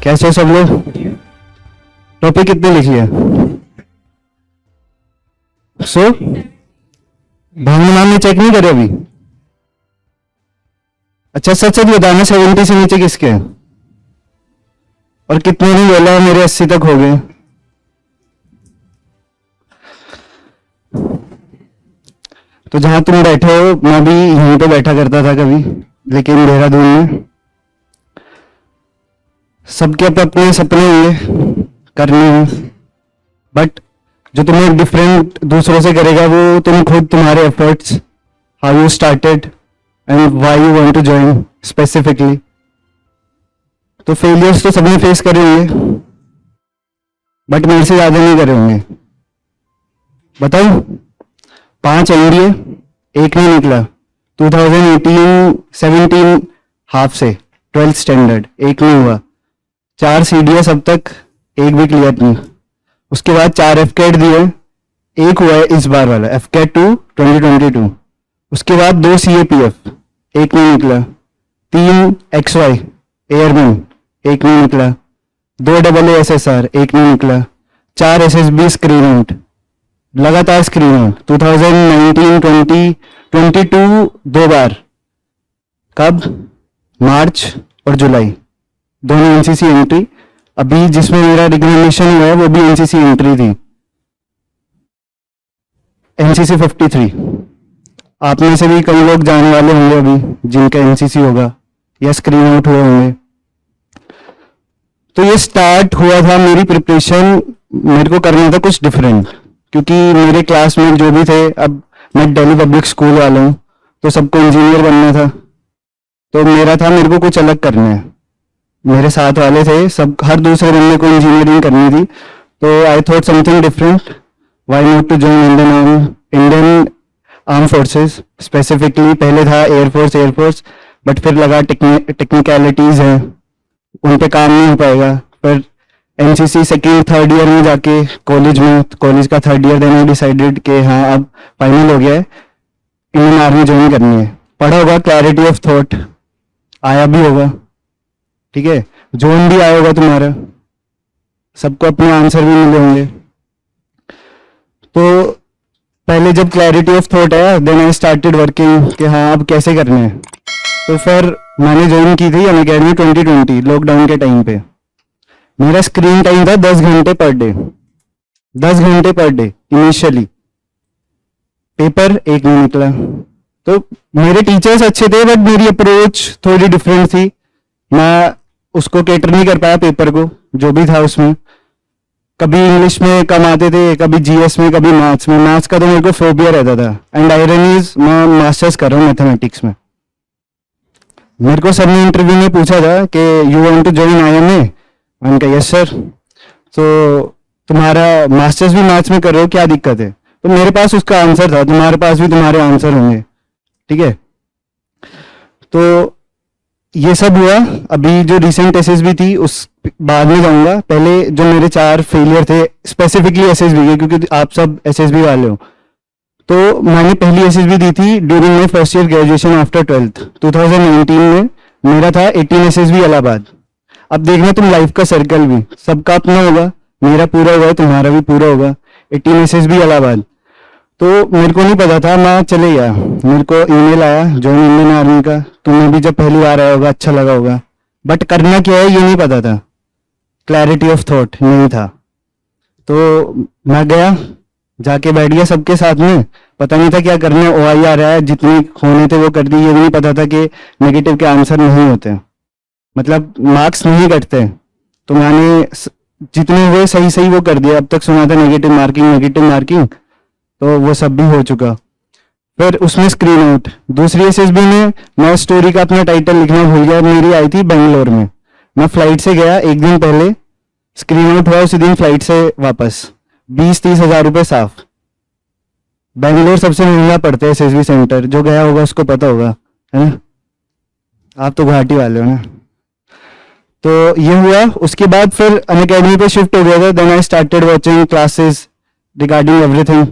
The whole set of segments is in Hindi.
कैसे हो सब लोग? टॉपिक कितने लिख लिया? सो भावना मैम ने चेक नहीं करे अभी? अच्छा सच सच बताना, 70 से नीचे किसके हैं? और कितने नहीं बोला मेरे 80 तक हो गए। तो जहां तुम बैठे हो मैं भी यहीं पे बैठा करता था कभी, लेकिन देहरादून में। सबके अपने सपने होंगे, करने हैं, बट जो तुम्हें डिफरेंट दूसरों से करेगा वो तुम खुद, तुम्हारे efforts, how you started and why you want to join specifically. तो फेलियर्स तो सबने फेस करे होंगे, बट मेरे से ज्यादा नहीं करे होंगे। बताओ, 5 एनडीए, एक नहीं निकला। 2018-17 हाफ से 12th स्टैंडर्ड एक नहीं हुआ। 4 सीडीएस अब तक एक भी क्लियर नहीं। उसके बाद 4 एफकेट दिए, एक हुआ है इस बार वाला एफकेट 2 2022। उसके बाद 2 सीएपीएफ, एक नहीं निकला। 3 एक्सवाई एयरमैन, एक नहीं निकला। 2 AASSR, एक नहीं निकला। 4 एसएसबी स्क्रीन आउट, लगातार स्क्रीन आउट 2019, 20, 22 2 बार। कब? मार्च और जुलाई, दोनों एनसीसी एंट्री। अभी जिसमें मेरा रिकमेंडेशन हुआ है वो भी एनसीसी एंट्री थी, एनसीसी 53। आप में से भी कई लोग जाने वाले होंगे अभी जिनका एनसीसी होगा या स्क्रीन आउट हुए होंगे। तो ये स्टार्ट हुआ था मेरी प्रिपरेशन, मेरे को करना था कुछ डिफरेंट, क्योंकि मेरे क्लास में जो भी थे, अब मैं दिल्ली पब्लिक स्कूल वाला हूँ तो सबको इंजीनियर बनना था, तो मेरा था मेरे को कुछ अलग करना है। मेरे साथ वाले थे सब, हर दूसरे बंदे को इंजीनियरिंग करनी थी, तो I thought something different, why not to join Indian arm forces specifically. पहले था एयरफोर्स, बट फिर लगा टेक्निकलिटीज हैं, उन पे काम नहीं हो पाएगा। फिर एनसीसी सेकेंड थर्ड ईयर में जाके कॉलेज का third year, then I decided कि हाँ अब फाइनल हो गया है, इंडियन आर्मी ज्वाइन करनी है। पढ़ा होगा क्लैरिटी ऑफ थॉट, आया भी होगा, ठीक है, जोन भी आया होगा तुम्हारा, सबको अपने आंसर भी मिले होंगे। तो पहले जब क्लैरिटी ऑफ थॉट आया, देन आई स्टार्टेड वर्किंग कि हाँ अब कैसे करना है। तो फिर मैंने ज्वाइन की थी अनअकैडमी 2020 लॉकडाउन के टाइम पे। मेरा स्क्रीन टाइम था 10 घंटे पर डे, 10 घंटे पर डे इनिशियली। पेपर एक नहीं निकला। तो मेरे टीचर्स अच्छे थे, बट मेरी अप्रोच थोड़ी डिफरेंट थी। मैं उसको कैटर नहीं कर पाया पेपर को, जो भी था उसमें। कभी इंग्लिश में कम आते थे, कभी जीएस में, कभी मैथ्स में। मैथ्स का तो मेरे को फोबिया रहता था। एंड आयरनीज, मैं मास्टर्स कर रहा हूँ मैथमेटिक्स में। मेरे को सर ने इंटरव्यू में पूछा था कि you want to join IMA, मैंने कहा यस सर। तो तुम्हारा मास्टर्स भी मैथ्स में कर रहे हो, क्या दिक्कत है? तो मेरे पास उसका आंसर था, तुम्हारे पास भी तुम्हारे आंसर होंगे, ठीक है। तो ये सब हुआ। अभी जो रिसेंट एसएसबी थी उस बाद में जाऊंगा। पहले जो मेरे 4 फेलियर थे स्पेसिफिकली एसएसबी के, क्योंकि आप सब एसएसबी वाले हो, तो मैंने पहली एसएसबी दी थी during my first year graduation after 12th 2019 में। मेरा था 18 एसएसबी इलाहाबाद। अब देखना तुम लाइफ का सर्कल भी सबका अपना होगा, मेरा पूरा हुआ है, तुम्हारा भी पूरा होगा। 18 एसएसबी इलाहाबाद। तो मेरे को नहीं पता था, मैं चले गया। मेरे को ईमेल आया जॉइन इंडियन आर्मी का। तुम्हें भी जब पहली बार आया होगा अच्छा लगा होगा, बट करना क्या है ये नहीं पता था, क्लैरिटी ऑफ थॉट नहीं था। तो मैं गया, जाके बैठ गया सबके साथ में, पता नहीं था क्या करना है। OIR आया, जितने होने थे वो कर दी। ये भी नहीं पता था कि नेगेटिव के आंसर नहीं होते, मतलब मार्क्स नहीं कटते। तो मैंने जितने हुए सही सही वो कर दिया। अब तक सुना था नेगेटिव मार्किंग, तो वो सब भी हो चुका। फिर उसमें स्क्रीन आउट। दूसरी एसएसबी में मैं स्टोरी का अपना टाइटल लिखना भूल गया। मेरी आई थी बेंगलोर में, मैं फ्लाइट से गया एक दिन पहले, स्क्रीन आउट हुआ उसी दिन फ्लाइट से वापस। 20-30 हजार रुपए साफ। बेंगलोर सबसे महंगा पड़ता है एसएसबी सेंटर, जो गया होगा उसको पता होगा, है ना? आप तो गुवाहाटी वाले हो ना। तो ये हुआ। उसके बाद फिर अनअकैडमी पे शिफ्ट हो गया था। Then I started watching classes regarding everything.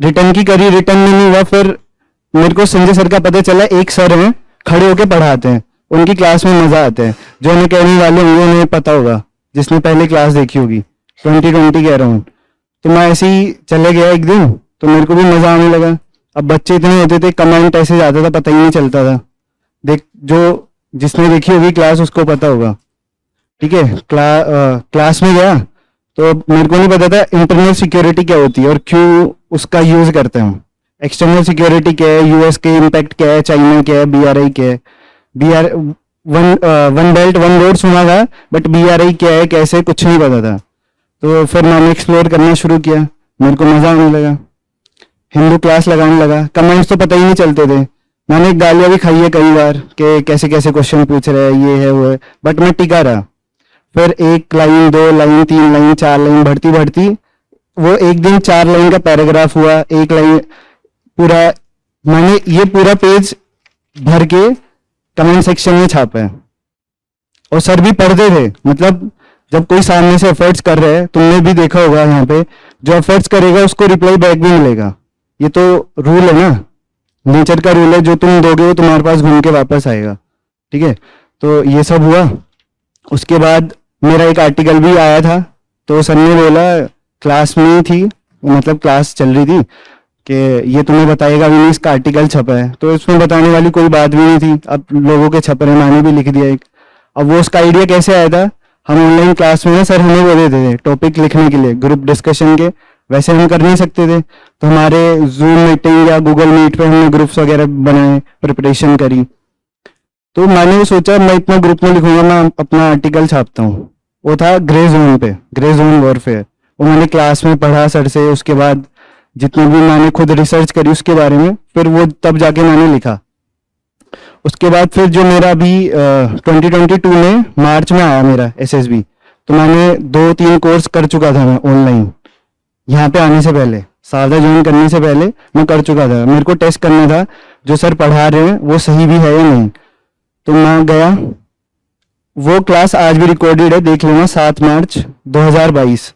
Return की करी, रिटर्न में नहीं हुआ। फिर मेरे को संजय सर का पता चला, एक सर हैं खड़े होके पढ़ाते हैं। उनकी क्लास में मजा आता है। जो उन्हें कहने वाले होंगे उन्हें पता होगा, जिसने पहले क्लास देखी होगी। 2020 कह रहा हूँ। तो मैं ऐसे ही चले गया एक दिन, तो मेरे को भी मजा आने लगा। अब बच्चे इतने होते थे, कमेंट ऐसे जाता था, पता ही नहीं चलता था। देख, जो जिसने देखी होगी क्लास उसको पता होगा। ठीक है, क्लास में गया तो मेरे को नहीं पता था इंटरनल सिक्योरिटी क्या होती है और क्यों उसका यूज करते हैं हम। एक्सटर्नल सिक्योरिटी क्या है, यूएस के इम्पैक्ट क्या है, चाइना क्या है, बीआरआई क्या है। BR one belt one road सुना था, बट बीआरआई क्या है कैसे कुछ नहीं पता था। तो फिर मैंने एक्सप्लोर करना शुरू किया, मेरे को मजा आने लगा। हिंदू क्लास लगाने लगा, कमेंट्स तो पता ही नहीं चलते थे। मैंने गालियां भी खाई है कई बार कि कैसे कैसे क्वेश्चन पूछ रहे हैं, ये है वो है, बट मैं टिका रहा। फिर 1 लाइन 2 लाइन 3 लाइन 4 लाइन बढ़ती बढ़ती वो एक दिन 4 लाइन का पैराग्राफ हुआ। 1 लाइन पूरा मैंने ये पूरा पेज भर के कमेंट सेक्शन में छापा है। और सर भी पढ़ते थे, मतलब जब कोई सामने से एफर्ट्स कर रहे हैं, तुमने भी देखा होगा यहाँ पे, जो एफर्ट्स करेगा उसको रिप्लाई बैक भी मिलेगा। ये तो रूल है ना, नेचर का रूल है, जो तुम दोगे वो तुम्हारे पास घूम के वापस आएगा। ठीक है, तो ये सब हुआ। उसके बाद मेरा एक आर्टिकल भी आया था, तो सर ने बोला, क्लास में ही थी, मतलब क्लास चल रही थी, कि ये तुम्हें बताएगा भी नहीं, इसका आर्टिकल छपा है। तो इसमें बताने वाली कोई बात भी नहीं थी, अब लोगों के छप रहे, मैंने भी लिख दिया एक। अब वो उसका आइडिया कैसे आया था, हम ऑनलाइन क्लास में सर हमें वो देते थे टॉपिक लिखने के लिए ग्रुप डिस्कशन के, वैसे हम कर नहीं सकते थे। तो हमारे जूम मीटिंग या गूगल मीट पे हमने ग्रुप्स वगैरह बनाए, प्रिपरेशन करी। तो मैंने वो सोचा मैं इतना ग्रुप में लिखूंगा, मैं अपना आर्टिकल छापता हूँ। वो था ग्रे जोन पे, ग्रे जोन वॉरफेयर। वो मैंने क्लास में पढ़ा सर से, उसके बाद जितनी भी मैंने खुद रिसर्च करी उसके बारे में, फिर वो तब जाके मैंने लिखा। उसके बाद फिर जो मेरा अभी 2022 में मार्च में आया मेरा एसएसबी, तो मैंने 2-3 कोर्स कर चुका था मैं ऑनलाइन। यहाँ पे आने से पहले, सादा ज्वाइन करने से पहले मैं कर चुका था। मेरे को टेस्ट करना था जो सर पढ़ा रहे हैं वो सही भी है या नहीं। तो मैं गया, वो क्लास आज भी रिकॉर्डेड है, देख लेना, 7 मार्च 2022।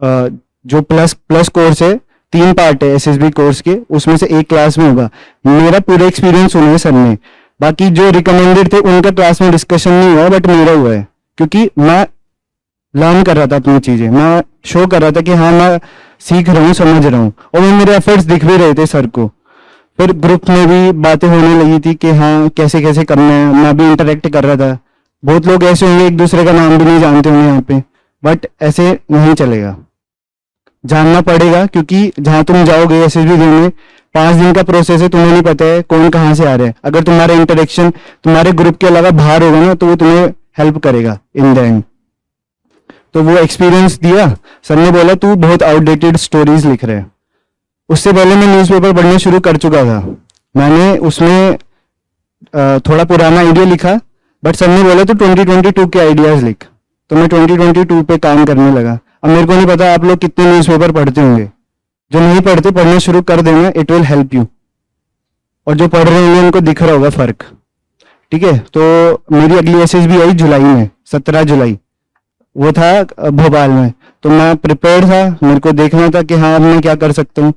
जो प्लस कोर्स है, 3 पार्ट है एसएसबी कोर्स के, उसमें से एक क्लास में होगा। मेरा पूरा एक्सपीरियंस सुना है सर ने, बाकी जो रिकमेंडेड थे उनका क्लास में डिस्कशन नहीं हुआ, बट मेरा हुआ है, क्योंकि मैं लर्न कर रहा था अपनी चीजें, मैं शो कर रहा था कि हाँ मैं सीख रहा हूँ, समझ रहा हूँ, और वो मेरे एफर्ट्स दिख भी रहे थे सर को। फिर ग्रुप में भी बातें होने लगी थी कि हाँ कैसे कैसे करना है, मैं भी इंटरेक्ट कर रहा था। बहुत लोग ऐसे होंगे एक दूसरे का नाम भी नहीं जानते होंगे यहाँ पे, बट ऐसे नहीं चलेगा, जानना पड़ेगा, क्योंकि जहां तुम जाओगे एसएसबी देने 5 दिन का प्रोसेस है, तुम्हें नहीं पता है कौन कहाँ से आ रहा है। अगर तुम्हारा इंटरेक्शन तुम्हारे ग्रुप के अलावा बाहर होगा ना, तो वो तुम्हें हेल्प करेगा इन द एंड। तो वो एक्सपीरियंस दिया। सर ने बोला तू बहुत आउटडेटेड स्टोरीज लिख रहे हैं। उससे पहले मैं न्यूज़पेपर पढ़ना शुरू कर चुका था, मैंने उसमें थोड़ा पुराना आइडिया लिखा, बट सर ने बोला तू 2022 के आइडियाज लिख। तो मैं 2022 पे काम करने लगा। अब मेरे को नहीं पता आप लोग कितने न्यूज़पेपर पढ़ते होंगे, जो नहीं पढ़ते पढ़ना शुरू कर देना, इट विल हेल्प यू। और जो पढ़ रहे होंगे उनको दिख रहा होगा फर्क। ठीक है, तो मेरी अगली एसएसबी आई जुलाई में, 17 जुलाई, वो था भोपाल में। तो मैं प्रिपेयर था, मेरे को देखना था कि हाँ अब मैं क्या कर सकता हूँ।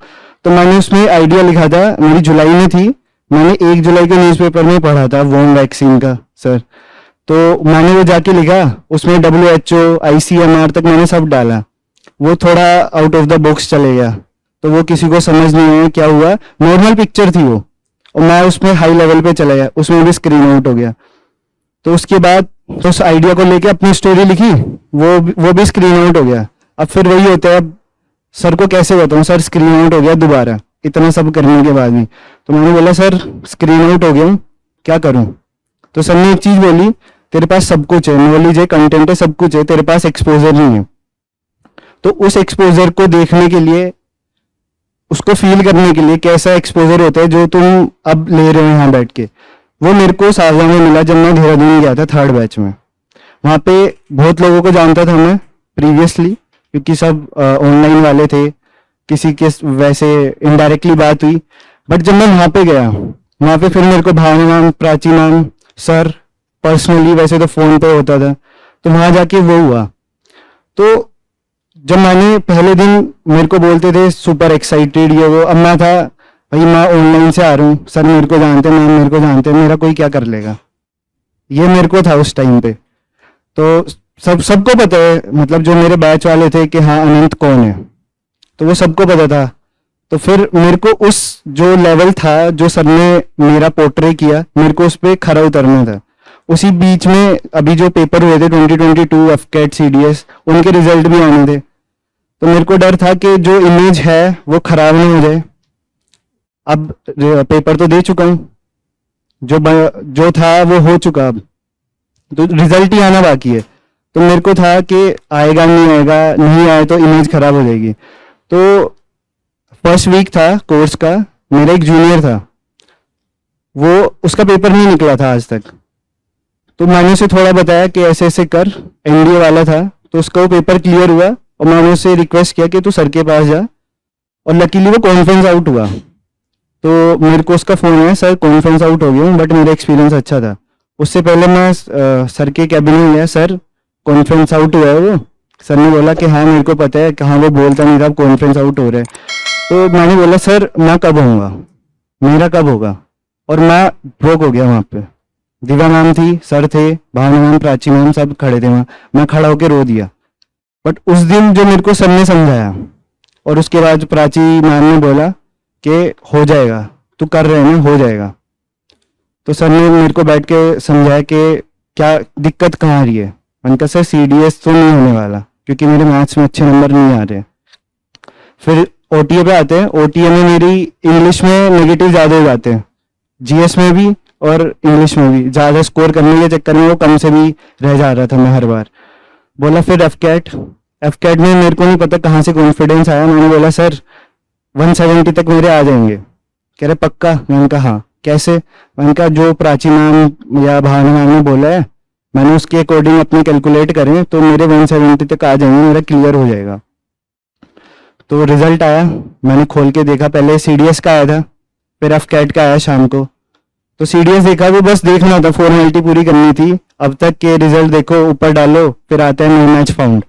तो मैंने उसमें आइडिया लिखा था, मेरी जुलाई में थी, मैंने 1 जुलाई के न्यूज़पेपर में पढ़ा था वॉर्म वैक्सीन का सर। तो मैंने वो जाके लिखा, उसमें WHO ICMR तक मैंने सब डाला। वो थोड़ा आउट ऑफ द बॉक्स चले गया, तो वो किसी को समझ नहीं आया क्या हुआ, नॉर्मल पिक्चर थी वो, और मैं उसमें हाई लेवल पे चला गया, उसमें भी स्क्रीन आउट हो गया। तो उसके बाद तो उस आइडिया को लेके अपनी स्टोरी लिखी, वो भी स्क्रीन आउट हो गया। अब फिर वही होता है, अब सर को कैसे बताऊं, सर स्क्रीन आउट हो गया दोबारा, इतना सब करने के बाद भी। तो मैंने बोला सर स्क्रीन आउट हो गया, क्या करूं। तो सर ने एक चीज बोली, तेरे पास सब कुछ है, नॉलेज है, कंटेंट है, सब कुछ है, तेरे पास एक्सपोजर नहीं है। तो उस एक्सपोजर को देखने के लिए, उसको फील करने के लिए, कैसा एक्सपोजर होता है जो तुम अब ले रहे हो यहाँ बैठ के, वो मेरे को साजा में मिला जब मैं देहरादून गया था 3rd बैच में। वहाँ पे बहुत लोगों को जानता था मैं प्रीवियसली, क्योंकि सब ऑनलाइन वाले थे, किसी के वैसे इनडायरेक्टली बात हुई। बट जब मैं वहाँ पे गया, वहाँ पे फिर मेरे को Bhavna ma'am, Prachi ma'am, sir personally, वैसे तो फोन पे होता था, तो वहाँ जाके वो हुआ। तो जब मैंने पहले दिन, मेरे को बोलते थे सुपर एक्साइटेड ये वो, अब मैं था भाई मैं ऑनलाइन से आ रहा हूँ, सर मेरे को जानते हैं, मैम मेरे को जानते हैं, मेरा कोई क्या कर लेगा, ये मेरे को था उस टाइम पे। तो सबको पता है, मतलब जो मेरे बैच वाले थे कि हाँ अनंत कौन है, तो वो सबको पता था। तो फिर मेरे को उस जो लेवल था जो सर ने मेरा पोर्ट्रे किया, मेरे को उस पर खरा उतरना था। उसी बीच में अभी जो पेपर हुए थे 2022 एफकेट सीडीएस, उनके रिजल्ट भी आने थे। तो मेरे को डर था कि जो इमेज है वो खराब नहीं हो जाए। अब पेपर तो दे चुका हूँ, जो था वो हो चुका, अब तो रिजल्ट ही आना बाकी है। तो मेरे को था कि आएगा नहीं आएगा, नहीं आए तो इमेज खराब हो जाएगी। तो फर्स्ट वीक था कोर्स का, मेरा एक जूनियर था, वो उसका पेपर नहीं निकला था आज तक। तो मैंने उसे थोड़ा बताया कि ऐसे ऐसे कर, एनडीए वाला था, तो उसका वो पेपर क्लियर हुआ और मैंने उससे रिक्वेस्ट किया कि तू सर के पास जा, और लकीली वो कॉन्फ्रेंस आउट हुआ। तो मेरे को उसका फ़ोन आया, सर कॉन्फ्रेंस आउट हो गया हूँ, बट मेरा एक्सपीरियंस अच्छा था। उससे पहले मैं सर के कैबिन में गया, सर कॉन्फ्रेंस आउट हुआ है वो। सर ने बोला कि हाँ मेरे को पता है, कहाँ वो बोलता नहीं था कॉन्फ्रेंस आउट हो रहा है। तो मैंने बोला सर मैं कब होऊंगा, मेरा कब होगा, और मैं ब्रोक हो गया वहाँ पे। दिव्या मैम थी, सर थे, भावना मैम, प्राची मैम, सब खड़े थे वहाँ। मैं खड़ा होकर रो दिया। बट उस दिन जो मेरे को सर ने समझाया, और उसके बाद प्राची मैम ने बोला कि हो जाएगा, तू कर रहे हैं ना, हो जाएगा। तो सर ने मेरे को बैठ के समझाया कि क्या दिक्कत कहाँ आ रही है। मैंने कहा सर सीडीएस तो नहीं होने वाला, क्योंकि मेरे मैथ्स में अच्छे नंबर नहीं आ रहे। फिर ओटीए पे आते हैं। ओटीए में मेरी इंग्लिश में नेगेटिव ज़्यादा हो जाते हैं, जीएस में भी और इंग्लिश में भी। ज़्यादा स्कोर करने के चक्कर में वो कम से भी रह जा रहा था मैं हर बार। बोला फिर एफकेट में मेरे को नहीं पता कहाँ से कॉन्फिडेंस आया। मैंने बोला सर 170 तक मेरे आ जाएंगे। कह रहे पक्का? मैंने कहा हाँ। कैसे? मैंने कहा जो प्राची मैम या भावना मैम ने बोला है, मैंने उसके अकॉर्डिंग अपने कैलकुलेट करें तो मेरे 170 तक आ जाएंगे, मेरा क्लियर हो जाएगा। तो रिजल्ट आया, मैंने खोल के देखा, पहले सीडीएस का आया था, फिर एफकेट का आया शाम को। तो सीडीएस देखा, वो बस देखना था, फॉर्मेलिटी पूरी करनी थी। अब तक के रिजल्ट देखो, ऊपर डालो, फिर आता है नो मैच फाउंड।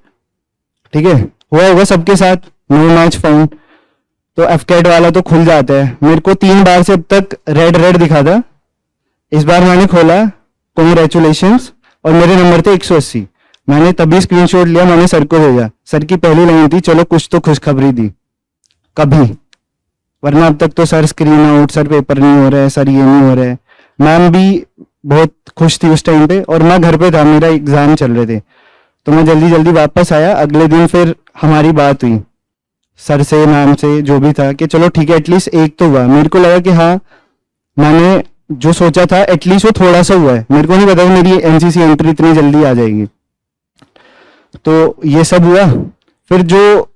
ठीक है, हुआ होगा सबके साथ, नो मैच फाउंड। तो एफकेट वाला तो खुल जाता है। मेरे को 3 बार से अब तक रेड रेड दिखा था। इस बार मैंने खोला, कॉन्ग्रेचुलेशंस, और मेरे नंबर थे 180। मैंने तभी स्क्रीनशॉट लिया, मैंने सर को भेजा। सर की पहली लाइन थी, चलो कुछ तो खुशखबरी दी कभी, वरना अब तक तो sir screen out, sir paper नहीं हो रहा है, सर ये नहीं हो रहा है। मैम भी बहुत खुश थी उस टाइम पे, और मैं घर पे था, मेरा एग्जाम चल रहे थे। तो मैं जल्दी जल्दी वापस आया। अगले दिन फिर हमारी बात हुई सर से, मैम से, जो भी था, कि चलो ठीक है एटलीस्ट एक तो हुआ। मेरे को लगा कि हाँ, मैंने जो सोचा था एटलीस्ट वो थोड़ा सा हुआ है। मेरे को नहीं पता मेरी एनसीसी एंट्री इतनी जल्दी आ जाएगी। तो ये सब हुआ। फिर जो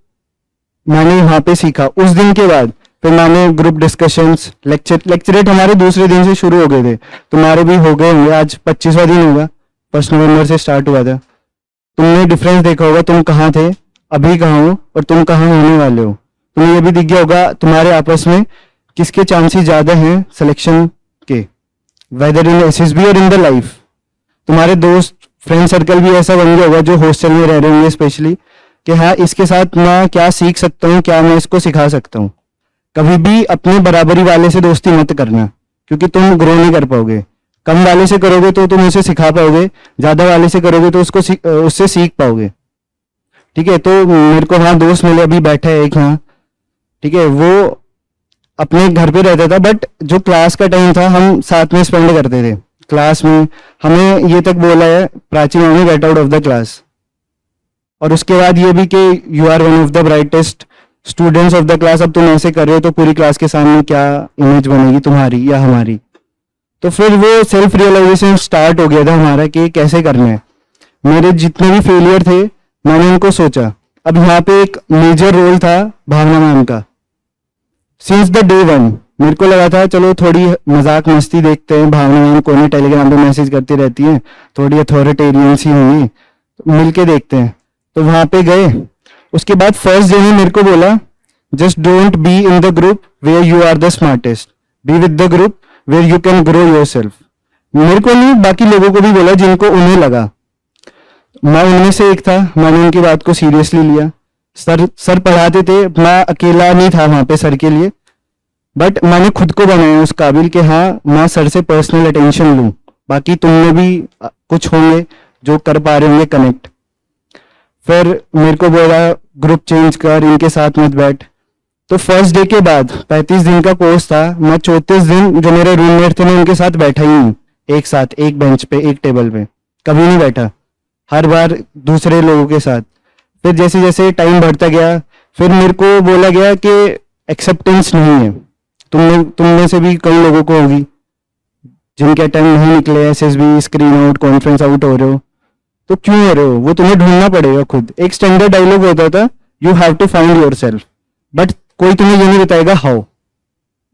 मैंने वहाँ पे सीखा, उस दिन के बाद फिर मैंने ग्रुप डिस्कशंस, लेक्चरेट हमारे दूसरे दिन से शुरू हो गए थे। तुम्हारे भी हो गए होंगे, आज 25वां दिन होगा, 1 नवंबर से स्टार्ट हुआ था। तुमने डिफरेंस देखा होगा, तुम कहाँ थे, अभी कहाँ हो, और तुम कहाँ होने वाले हो। तुम्हें ये भी दिख गया होगा तुम्हारे आपस में किसके चांसेस ज़्यादा हैं सिलेक्शन के, वेदर इन एसएसबी और इन द लाइफ। तुम्हारे दोस्त फ्रेंड सर्कल भी ऐसा बन गया होगा जो हॉस्टल में रह रहे होंगे स्पेशली, कि हाँ इसके साथ मैं क्या सीख सकता हूँ, क्या मैं इसको सिखा सकता हूँ। कभी भी अपने बराबरी वाले से दोस्ती मत करना, क्योंकि तुम ग्रो नहीं कर पाओगे। कम वाले से करोगे तो तुम उसे सिखा पाओगे, ज़्यादा वाले से करोगे तो उससे सीख पाओगे। ठीक है, तो मेरे को वहाँ दोस्त मिले, अभी बैठा है एक यहाँ, ठीक है, वो अपने घर पे रहता था, बट जो क्लास का टाइम था हम साथ में स्पेंड करते थे। क्लास में हमें ये तक बोला है प्राची मैम ने, get out of the class. और उसके बाद ये भी कि you are one of the brightest students of the class. अब तुम ऐसे कर रहे हो तो पूरी क्लास के सामने क्या इमेज बनेगी तुम्हारी या हमारी। तो फिर वो सेल्फ रियलाइजेशन स्टार्ट हो गया था हमारा कि कैसे करना है। मेरे जितने भी फेलियर थे मैंने उनको सोचा। अब यहाँ पे एक मेजर रोल था भावना मैम का। सिंस द डे वन मेरे को लगा था चलो थोड़ी मजाक मस्ती देखते हैं, भावना मैम को नहीं टेलीग्राम पे मैसेज करती रहती हैं, थोड़ी अथॉरिटेरियन सी होंगी, तो मिलके देखते हैं। तो वहां पे गए। उसके बाद फर्स्ट डे में मेरे को बोला just don't be in the group where you are the smartest, be with the group where you can grow yourself. मेरे को नहीं, बाकी लोगों को भी बोला जिनको उन्हें लगा। मैं उनमें से एक था, मैंने उनकी बात को सीरियसली लिया। सर पढ़ाते थे, मैं अकेला नहीं था वहां पे सर के लिए, बट मैंने खुद को बनाया उस काबिल कि हाँ मैं सर से पर्सनल अटेंशन लूं। बाकी तुम में भी कुछ होंगे जो कर पा रहे होंगे कनेक्ट। फिर मेरे को बोला ग्रुप चेंज कर, इनके साथ मत बैठ। तो फर्स्ट डे के बाद 35 दिन का कोर्स था, मैं 34 दिन जो मेरे रूममेट थे मैं उनके साथ बैठा ही नहीं, एक साथ एक बेंच पे एक टेबल पे कभी नहीं बैठा, हर बार दूसरे लोगों के साथ। फिर जैसे जैसे टाइम बढ़ता गया फिर मेरे को बोला गया कि एक्सेप्टेंस नहीं है। तुम में से भी कई लोगों को होगी जिनके अटेम्प्ट नहीं निकले, SSB, screen out, conference out हो रहे हो। तो क्यों हो रहे हो, वो तुम्हें ढूंढना पड़ेगा खुद। एक स्टैंडर्ड डायलॉग होता था, you have to find your self, but कोई तुम्हें ये नहीं बताएगा how,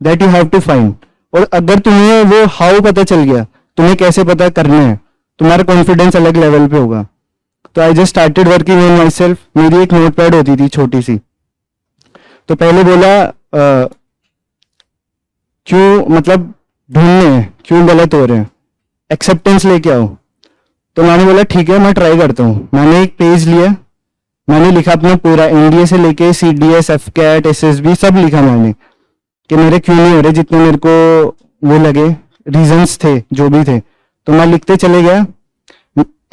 that you have to find. और अगर तुम्हें वो हाउ पता चल गया, तुम्हें कैसे पता करना है, तुम्हारा कॉन्फिडेंस अलग लेवल पे होगा। तो I just started working on my self. मेरी एक नोट पैड होती थी छोटी सी, तो पहले बोला क्यों, मतलब ढूंढने हैं क्यों गलत हो रहे हैं, एक्सेप्टेंस लेके आओ। तो मैंने बोला ठीक है मैं ट्राई करता हूँ। मैंने एक पेज लिया, मैंने लिखा अपना पूरा एनडीए से लेके सीडीएस, एफकैट, एसएसबी सब लिखा मैंने कि मेरे क्यों नहीं हो रहे, जितने मेरे को वो लगे रीजंस थे जो भी थे। तो मैं लिखते चले गया।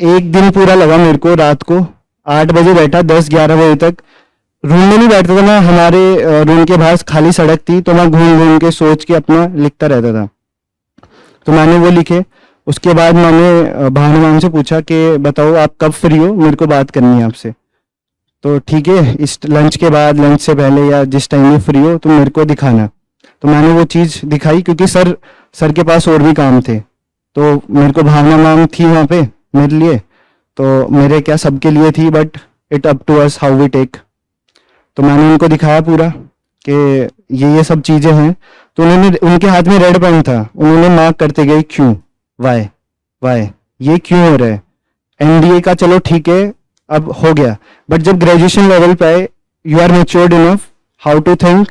एक दिन पूरा लगा मेरे को, रात को 8 बजे बैठा 10-11 बजे तक। रूम में नहीं बैठता था मैं, हमारे रूम के बाहर खाली सड़क थी, तो मैं घूम घूम के सोच के अपना लिखता रहता था। तो मैंने वो लिखे। उसके बाद मैंने भानु मैम से पूछा कि बताओ आप कब फ्री हो, मेरे को बात करनी है आपसे। तो ठीक है, इस लंच के बाद, लंच से पहले या जिस टाइम में फ्री हो तो मेरे को दिखाना। तो मैंने वो चीज़ दिखाई, क्योंकि सर के पास और भी काम थे। तो मेरे को भावना मैम थी वहाँ पे मेरे लिए, तो मेरे क्या सबके लिए थी, but it up to us how we take. तो मैंने उनको दिखाया पूरा कि ये सब चीज़ें हैं। तो उन्होंने, उनके हाथ में रेड पेन था, उन्होंने मार्क करते गए क्यों, वाई ये क्यों हो रहा है। एनडीए का चलो ठीक है अब हो गया, बट जब ग्रेजुएशन लेवल पे आए, you are matured enough how to think,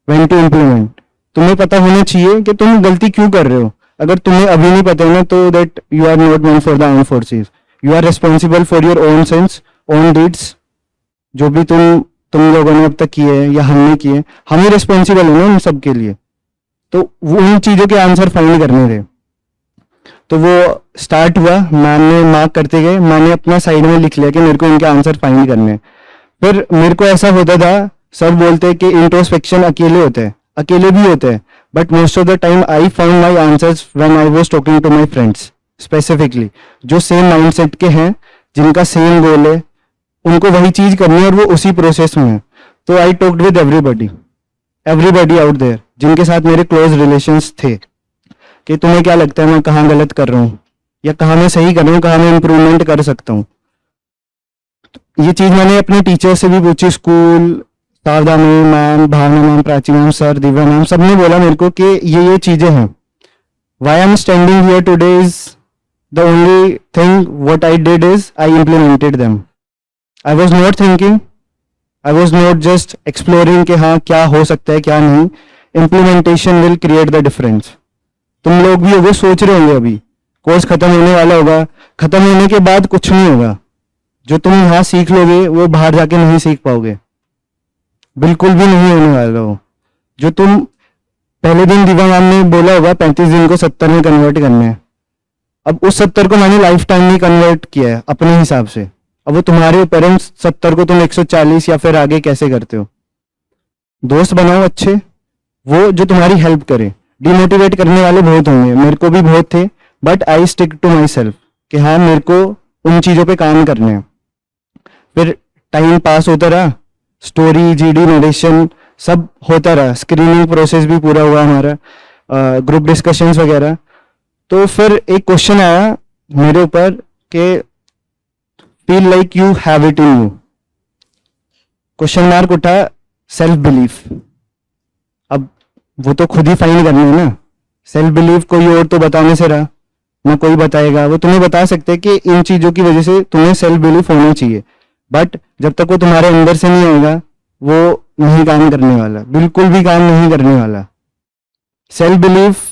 when to implement. तुम्हें पता होना चाहिए कि तुम गलती क्यों कर रहे हो। अगर तुम्हें अभी नहीं पता है ना, तो that you are not meant for the armed forces. You are responsible for your own sense, own deeds. जो भी तुम लोगों ने अब तक किए या हमने किए, हम ही रिस्पॉन्सिबल है ना उन सब के लिए। तो वो उन चीज़ों के आंसर फाइंड करने थे। तो वो स्टार्ट हुआ, मैम ने मार्क करते गए, मैंने अपना साइड में लिख लिया कि मेरे को इनके आंसर फाइंड करने हैं। फिर मेरे को ऐसा होता था, सब बोलते हैं कि इंट्रोस्पेक्शन अकेले होते हैं, अकेले भी होते हैं, but most of the time I found my answers when I was talking to my friends, specifically जो सेम माइंडसेट के हैं, जिनका सेम गोल है, उनको वही चीज करनी है और वो उसी प्रोसेस में है। तो I talked with everybody out there, जिनके साथ मेरे क्लोज रिलेशंस थे, कि तुम्हें क्या लगता है मैं कहाँ गलत कर रहा हूँ या कहाँ मैं सही कर रहा हूँ, कहाँ मैं इम्प्रूवमेंट कर सकता हूँ। ये चीज मैंने अपने टीचर से भी पूछी, school, Sharda ma'am, Bhavna ma'am, Prachi ma'am, sir, Divya ma'am, सबने बोला मेरे को कि ये चीजें हैं। Why I am standing here today is the only thing what I did is I implemented them. I was not thinking, I was not just exploring कि हाँ क्या हो सकता है क्या नहीं। Implementation will create the difference. तुम लोग भी होगे सोच रहे होंगे अभी कोर्स खत्म होने वाला होगा, खत्म होने के बाद कुछ नहीं होगा। जो तुम यहाँ सीख लोगे वो बाहर जाके नहीं सीख पाओगे, बिल्कुल भी नहीं होने वाला हो। जो तुम पहले दिन दिव्या मैम ने बोला होगा 35 दिन को 70 में कन्वर्ट करना है, अब उस 70 को मैंने लाइफ टाइम में कन्वर्ट किया है अपने हिसाब से। अब वो तुम्हारे ऊपर है 70 को तुम 140 या फिर आगे कैसे करते हो। दोस्त बनाओ अच्छे, वो जो तुम्हारी हेल्प करे। डिमोटिवेट करने वाले बहुत होंगे, मेरे को भी बहुत थे, but I stick to my self कि हाँ मेरे को उन चीज़ों पे काम करने हैं। फिर टाइम पास होता रहा, स्टोरी, जीडी, नरेशन सब होता रहा, स्क्रीनिंग प्रोसेस भी पूरा हुआ हमारा, ग्रुप डिस्कशंस वगैरह। तो फिर एक क्वेश्चन आया मेरे ऊपर कि feel like you have it in you, question mark उठा, सेल्फ बिलीफ। अब वो तो खुद ही फाइंड करना है ना, सेल्फ बिलीफ कोई और तो बताने से रहा ना, कोई बताएगा। वो तुम्हें बता सकते हैं कि इन चीजों की वजह से तुम्हें सेल्फ बिलीफ होना चाहिए, बट जब तक वो तुम्हारे अंदर से नहीं आएगा वो नहीं काम करने वाला, बिल्कुल भी काम नहीं करने वाला। सेल्फ बिलीफ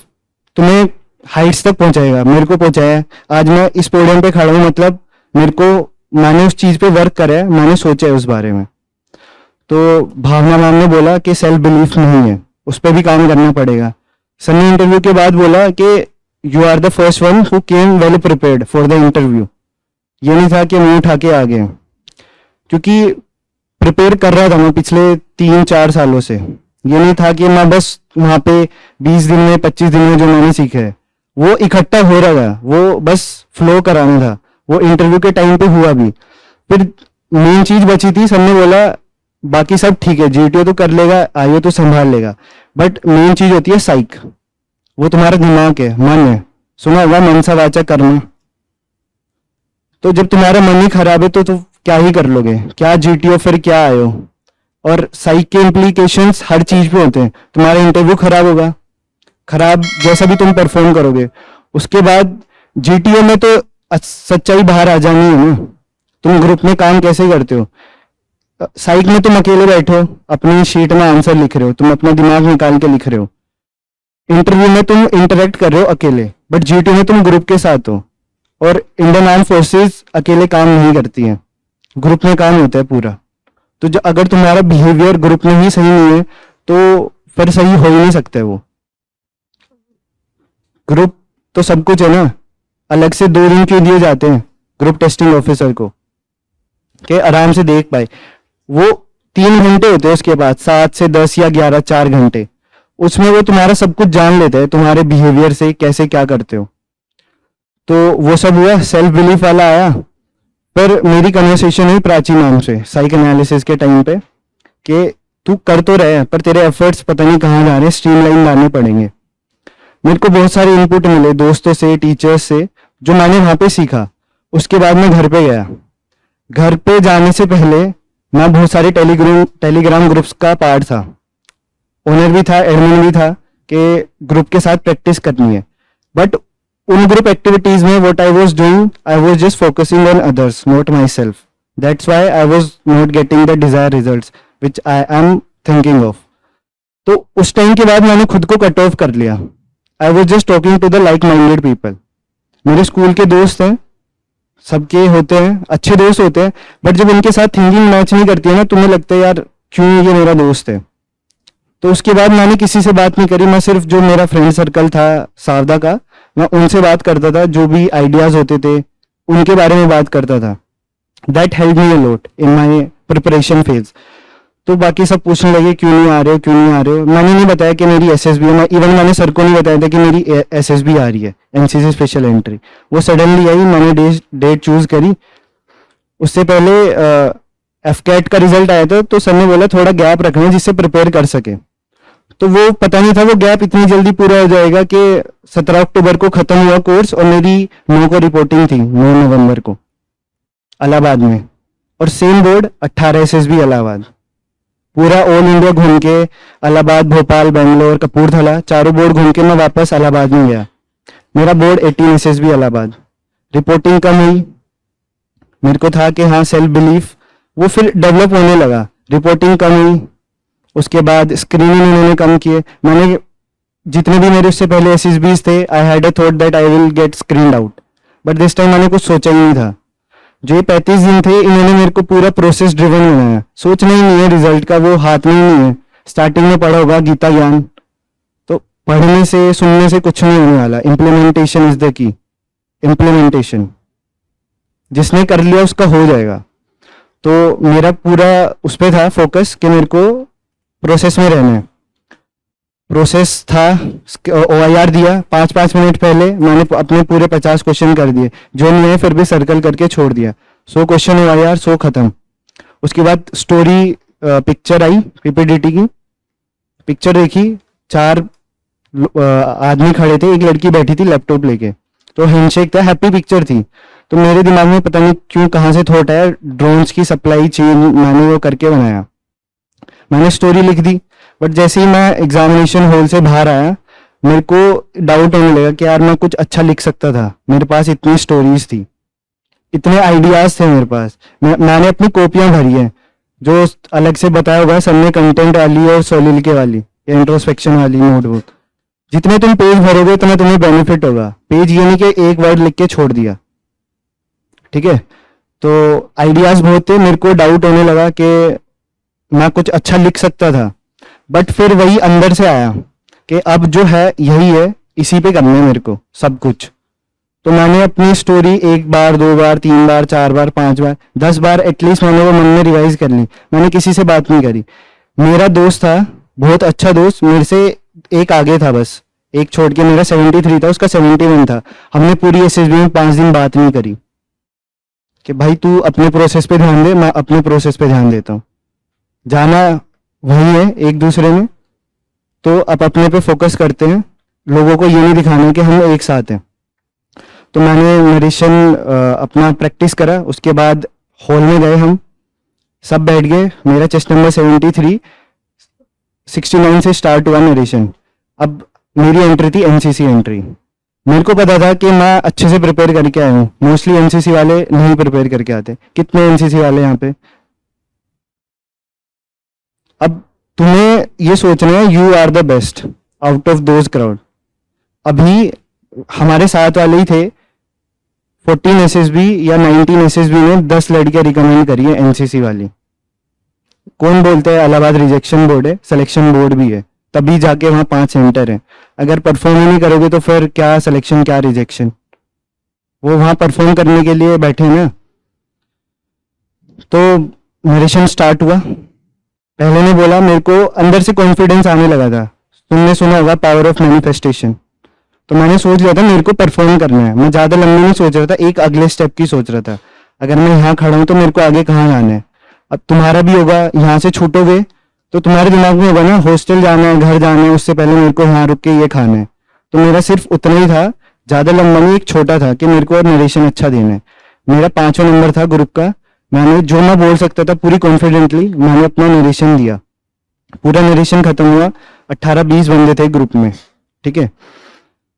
तुम्हें हाइट्स तक पहुंचाएगा, मेरे को पहुंचाया है। आज मैं इस पोडियम पे खड़ा हूं, मतलब मेरे को, मैंने उस चीज पे वर्क करा है, मैंने सोचा है उस बारे में। तो भावना मैम ने बोला कि सेल्फ बिलीफ नहीं है, उस पर भी काम करना पड़ेगा। सनी इंटरव्यू के बाद बोला कि you are the first one who came well prepared for the interview. ये नहीं था कि मुंह उठा के आ गए, क्योंकि प्रिपेयर कर रहा था मैं पिछले 3-4 सालों से। ये नहीं था कि मैं बस वहां पे 20 दिन में 25 दिन में जो मैंने सीखा है वो इकट्ठा हो रहा था, वो बस फ्लो कराना था। वो इंटरव्यू के टाइम पे हुआ भी। फिर मेन चीज बची थी, सबने बोला बाकी सब ठीक है, जीटीओ तो कर लेगा, आईओ तो संभाल लेगा, बट मेन चीज होती है साइक। वो तुम्हारा दिमाग है, मन है, सुना होगा मनसा वाचा कर्म। तो जब तुम्हारा मन ही खराब है तो क्या ही कर लोगे, क्या जीटीओ फिर क्या आईओ। और साइक के इम्प्लीकेशंस हर चीज पे होते हैं। तुम्हारा इंटरव्यू खराब होगा, खराब जैसा भी तुम परफॉर्म करोगे, उसके बाद जीटीओ में तो सच्चाई बाहर आ जानी है ना। तुम ग्रुप में काम कैसे करते हो, साइक में तुम अकेले बैठे हो, अपनी शीट में आंसर लिख रहे हो, तुम अपना दिमाग निकाल के लिख रहे हो। इंटरव्यू में तुम इंटरेक्ट कर रहे हो अकेले, बट जीटीओ में तुम ग्रुप के साथ हो। और इंडियन आर्म फोर्सेस अकेले काम नहीं करती हैं, ग्रुप में काम होता है पूरा। तो जो अगर तुम्हारा बिहेवियर ग्रुप में ही सही नहीं है तो फिर सही हो ही नहीं सकता है वो। ग्रुप तो सब कुछ है ना, अलग से 2 दिन क्यों दिए जाते हैं ग्रुप टेस्टिंग ऑफिसर को, के आराम से देख पाए। वो 3 घंटे होते हैं, उसके बाद 7 से 10 या 11 4 घंटे, उसमें वो तुम्हारा सब कुछ जान लेते हैं, तुम्हारे बिहेवियर से कैसे क्या करते हो। तो वो सब हुआ, सेल्फ बिलीफ वाला आया। पर मेरी कन्वर्सेशन हुई प्राची नाम से साइक एनालिसिस के टाइम पे, कि तू कर तो रहे पर तेरे एफर्ट्स पता नहीं कहाँ जा रहे हैं, स्ट्रीमलाइन लाने पड़ेंगे। मेरे को बहुत सारे इनपुट मिले दोस्तों से, टीचर्स से, जो मैंने वहां पे सीखा। उसके बाद मैं घर पे गया। घर पे जाने से पहले मैं बहुत सारे टेलीग्राम ग्रुप्स का पार्ट था, ओनर भी था, एडमिन भी था, कि ग्रुप के साथ प्रैक्टिस करनी है। बट उन ग्रुप एक्टिविटीज में what I was doing, I was just focusing on others, not my self. That's why I was not getting the desire results which I am thinking of. तो उस टाइम के बाद मैंने खुद को कट ऑफ कर लिया। I was just talking to the like minded people. मेरे स्कूल के दोस्त हैं, सबके होते हैं, अच्छे दोस्त होते हैं, बट जब उनके साथ थिंकिंग मैच नहीं करती है ना, तुम्हें लगता है यार क्यों ये मेरा दोस्त है। तो उसके बाद मैंने किसी से बात नहीं करी। मैं सिर्फ जो मेरा फ्रेंड सर्कल था सावदा का, मैं उनसे बात करता था, जो भी आइडियाज होते थे उनके बारे में बात करता था। That help me a lot in my preparation phase. तो बाकी सब पूछने लगे क्यों नहीं आ रहे हो, क्यों नहीं आ रहे हो। मैंने नहीं बताया कि मेरी एसएसबी है, इवन मैंने सर को नहीं बताया था कि मेरी एसएसबी आ रही है, एनसीसी स्पेशल एंट्री। वो सडनली आई, मैंने डेट चूज करी। उससे पहले एफकैट का रिजल्ट आया था, तो सर ने बोला थोड़ा गैप रखना जिससे प्रिपेयर कर सके। तो वो पता नहीं था वो गैप इतनी जल्दी पूरा हो जाएगा कि 17 अक्टूबर को खत्म हुआ कोर्स और मेरी 9 को रिपोर्टिंग थी, 9 नवंबर को इलाहाबाद में। और सेम बोर्ड 18 एसएसबी इलाहाबाद, पूरा ऑल इंडिया घूम के इलाहाबाद, भोपाल, बेंगलोर, कपूरथला, चारों बोर्ड घूम के मैं वापस इलाहाबाद में गया। मेरा बोर्ड 18 एसएसबी इलाहाबाद। रिपोर्टिंग कम हुई, मेरे को था कि हाँ सेल्फ बिलीफ वो फिर डेवलप होने लगा। रिपोर्टिंग कम हुई, उसके बाद स्क्रीनिंग उन्होंने कम किए। मैंने जितने भी मेरे उससे पहले एसएसबीज थे, I had a thought that I will get screened out, but this time मैंने कुछ सोचा ही नहीं था। जो ये 35 दिन थे, इन्होंने मेरे को पूरा प्रोसेस ड्रिवन बनाया। सोचना ही नहीं है रिजल्ट का, वो हाथ में ही नहीं है। स्टार्टिंग में पढ़ा होगा गीता ज्ञान, तो पढ़ने से सुनने से कुछ नहीं होने वाला। Implementation is the key. Implementation जिसने कर लिया उसका हो जाएगा। तो मेरा पूरा उस पर था फोकस कि मेरे को प्रोसेस में रहना है। प्रोसेस था, ओआईआर दिया 5-5 मिनट पहले, मैंने अपने पूरे 50 क्वेश्चन कर दिए। जो नहीं है फिर भी सर्कल करके छोड़ दिया। 100 क्वेश्चन ओआईआर, 100 खत्म। उसके बाद स्टोरी पिक्चर आई, पीपीडीटी की पिक्चर देखी। 4 आदमी खड़े थे, एक लड़की बैठी थी लैपटॉप लेके, तो हैंडशेक था, हैप्पी पिक्चर थी। तो मेरे दिमाग में पता नहीं क्यों कहाँ से थॉट आया, ड्रोन्स की सप्लाई चेन मैंने वो करके बनाया। मैंने स्टोरी लिख दी, बट जैसे ही मैं एग्जामिनेशन हॉल से बाहर आया, मेरे को डाउट होने लगा कि यार मैं कुछ अच्छा लिख सकता था। मेरे पास इतनी स्टोरीज थी, इतने आइडियाज थे मेरे पास। मैंने अपनी कॉपियां भरी है, जो अलग से बताया होगा सबने, कंटेंट वाली और सोलिलिके वाली, इंट्रोस्पेक्शन वाली नोटबुक। जितने तुम पेज भरोगे उतना तुम्हें बेनिफिट होगा। पेज ये नहीं कि एक वर्ड लिख के छोड़ दिया, ठीक है। तो आइडियाज बहुत थे। मेरे को डाउट होने लगा कि मैं कुछ अच्छा लिख सकता था, बट फिर वही अंदर से आया कि अब जो है यही है, इसी पे करना है मेरे को सब कुछ। तो मैंने अपनी स्टोरी 1 बार 2 बार 3 बार 4 बार 5 बार 10 बार एटलीस्ट मैंने वो मन में रिवाइज कर ली। मैंने किसी से बात नहीं करी। मेरा दोस्त था, बहुत अच्छा दोस्त, मेरे से एक आगे था, बस एक छोड़ के। मेरा 73 था, उसका 71 था। हमने पूरी एसएसबी में 5 दिन बात नहीं करी कि भाई तू अपने प्रोसेस पे ध्यान दे, मैं अपने प्रोसेस पे ध्यान देता हूँ। जाना वही है एक दूसरे में। तो अब अपने पे फोकस करते हैं, लोगों को ये नहीं दिखाना कि हम एक साथ हैं। तो मैंने नरेशन अपना प्रैक्टिस करा। उसके बाद हॉल में गए, हम सब बैठ गए। मेरा चेस्ट नंबर 73, 69 से स्टार्ट हुआ नरेशन। अब मेरी एंट्री थी एनसीसी एंट्री। मेरे को पता था कि मैं अच्छे से प्रिपेयर करके आया हूँ। मोस्टली एनसीसी वाले नहीं प्रिपेयर करके आते। कितने एनसीसी वाले यहाँ पे? अब तुम्हें ये सोचना है you are the best out of those crowd. अभी हमारे साथ वाले ही थे, 14 एसएसबी या 19 एसएसबी ने 10 लड़कियां रिकमेंड करी है एनसीसी वाली। कौन बोलता है इलाहाबाद रिजेक्शन बोर्ड है, सिलेक्शन बोर्ड भी है, तभी जाके वहां 5 सेंटर है। अगर परफॉर्म नहीं करोगे तो फिर क्या सिलेक्शन क्या रिजेक्शन? वो वहां परफॉर्म करने के लिए बैठे ना। तो नरेशन स्टार्ट हुआ। पहले ने बोला, मेरे को अंदर से कॉन्फिडेंस आने लगा था। तुमने सुना होगा पावर ऑफ मैनिफेस्टेशन। तो मैंने सोच लिया था मेरे को परफॉर्म करना है। मैं ज्यादा लंबी नहीं सोच रहा था, एक अगले स्टेप की सोच रहा था। अगर मैं यहाँ खड़ा हूं तो मेरे को आगे कहाँ जाना है। अब तुम्हारा भी होगा, यहाँ से छूटोगे तो तुम्हारे दिमाग में होगा ना हॉस्टल जाना है, घर जाना है, उससे पहले मेरे को यहाँ रुक के ये खाना है। तो मेरा सिर्फ उतना ही था, ज्यादा लंबा नहीं, एक छोटा था कि मेरे को नरेशन अच्छा देना है। मेरा 5वां नंबर था ग्रुप का। मैंने जो मैं बोल सकता था पूरी कॉन्फिडेंटली मैंने अपना नरेशन दिया। पूरा नरेशन खत्म हुआ। 18-20 बंदे थे ग्रुप में, ठीक है।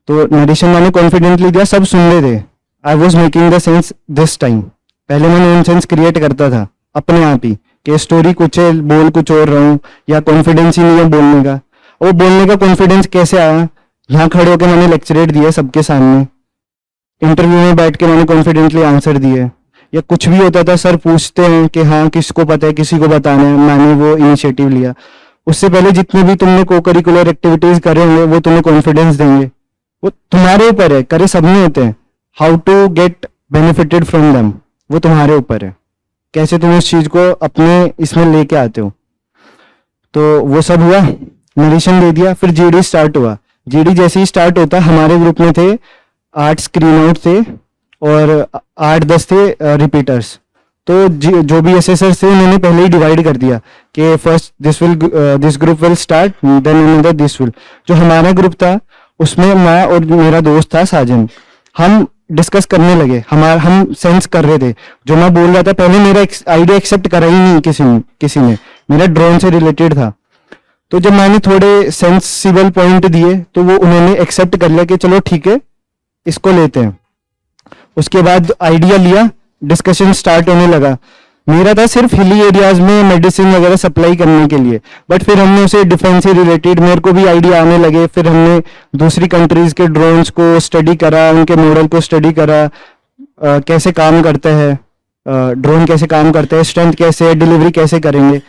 तो नरेशन मैंने कॉन्फिडेंटली दिया, सब सुन रहे थे। I was making the sense this time. पहले मैं नॉन सेंस क्रिएट करता था अपने आप ही कि स्टोरी कुछ है, बोल कुछ और रहा हूँ, या कॉन्फिडेंस ही नहीं है बोलने का। वो बोलने का कॉन्फिडेंस कैसे आया? यहाँ खड़े होकर मैंने लेक्चरेट दिया सबके सामने। इंटरव्यू में बैठ के मैंने कॉन्फिडेंटली आंसर दिए। या कुछ भी होता था, सर पूछते हैं कि हाँ किसको पता है, किसी को बताना है, मैंने वो इनिशिएटिव लिया। उससे पहले जितने भी तुमने को करिकुलर एक्टिविटीज करे होंगे वो तुम्हें कॉन्फिडेंस देंगे। वो तुम्हारे ऊपर है, करे सब में होते हैं। How to get benefited from them, वो तुम्हारे ऊपर है, कैसे तुम उस चीज को अपने इसमें लेके आते हो। तो वो सब हुआ, नरेशन दे दिया। फिर जीडी स्टार्ट हुआ। जीडी जैसे ही स्टार्ट होता, हमारे ग्रुप में थे 8 स्क्रीन आउट थे और 8-10 थे रिपीटर्स। तो जो भी एसेसर्स थे उन्होंने पहले ही डिवाइड कर दिया कि first this group will start, then another this will. जो हमारा ग्रुप था उसमें मैं और मेरा दोस्त था साजन, हम डिस्कस करने लगे। हम सेंस कर रहे थे जो मैं बोल रहा था। पहले मेरा आइडिया एक्सेप्ट करा ही नहीं किसी ने। मेरा ड्रोन से रिलेटेड था। तो जब मैंने थोड़े सेंसिबल पॉइंट दिए तो वो उन्होंने एक्सेप्ट कर लिया कि चलो ठीक है इसको लेते हैं। उसके बाद आइडिया लिया, डिस्कशन स्टार्ट होने लगा। मेरा था सिर्फ हिली एरियाज में मेडिसिन वगैरह सप्लाई करने के लिए, बट फिर हमने उसे डिफेंस से रिलेटेड मेरे को भी आइडिया आने लगे। फिर हमने दूसरी कंट्रीज के ड्रोन्स को स्टडी करा, उनके मॉडल को स्टडी करा, कैसे काम करता है ड्रोन, कैसे काम करता है, स्ट्रेंथ कैसे है, डिलीवरी कैसे करेंगे।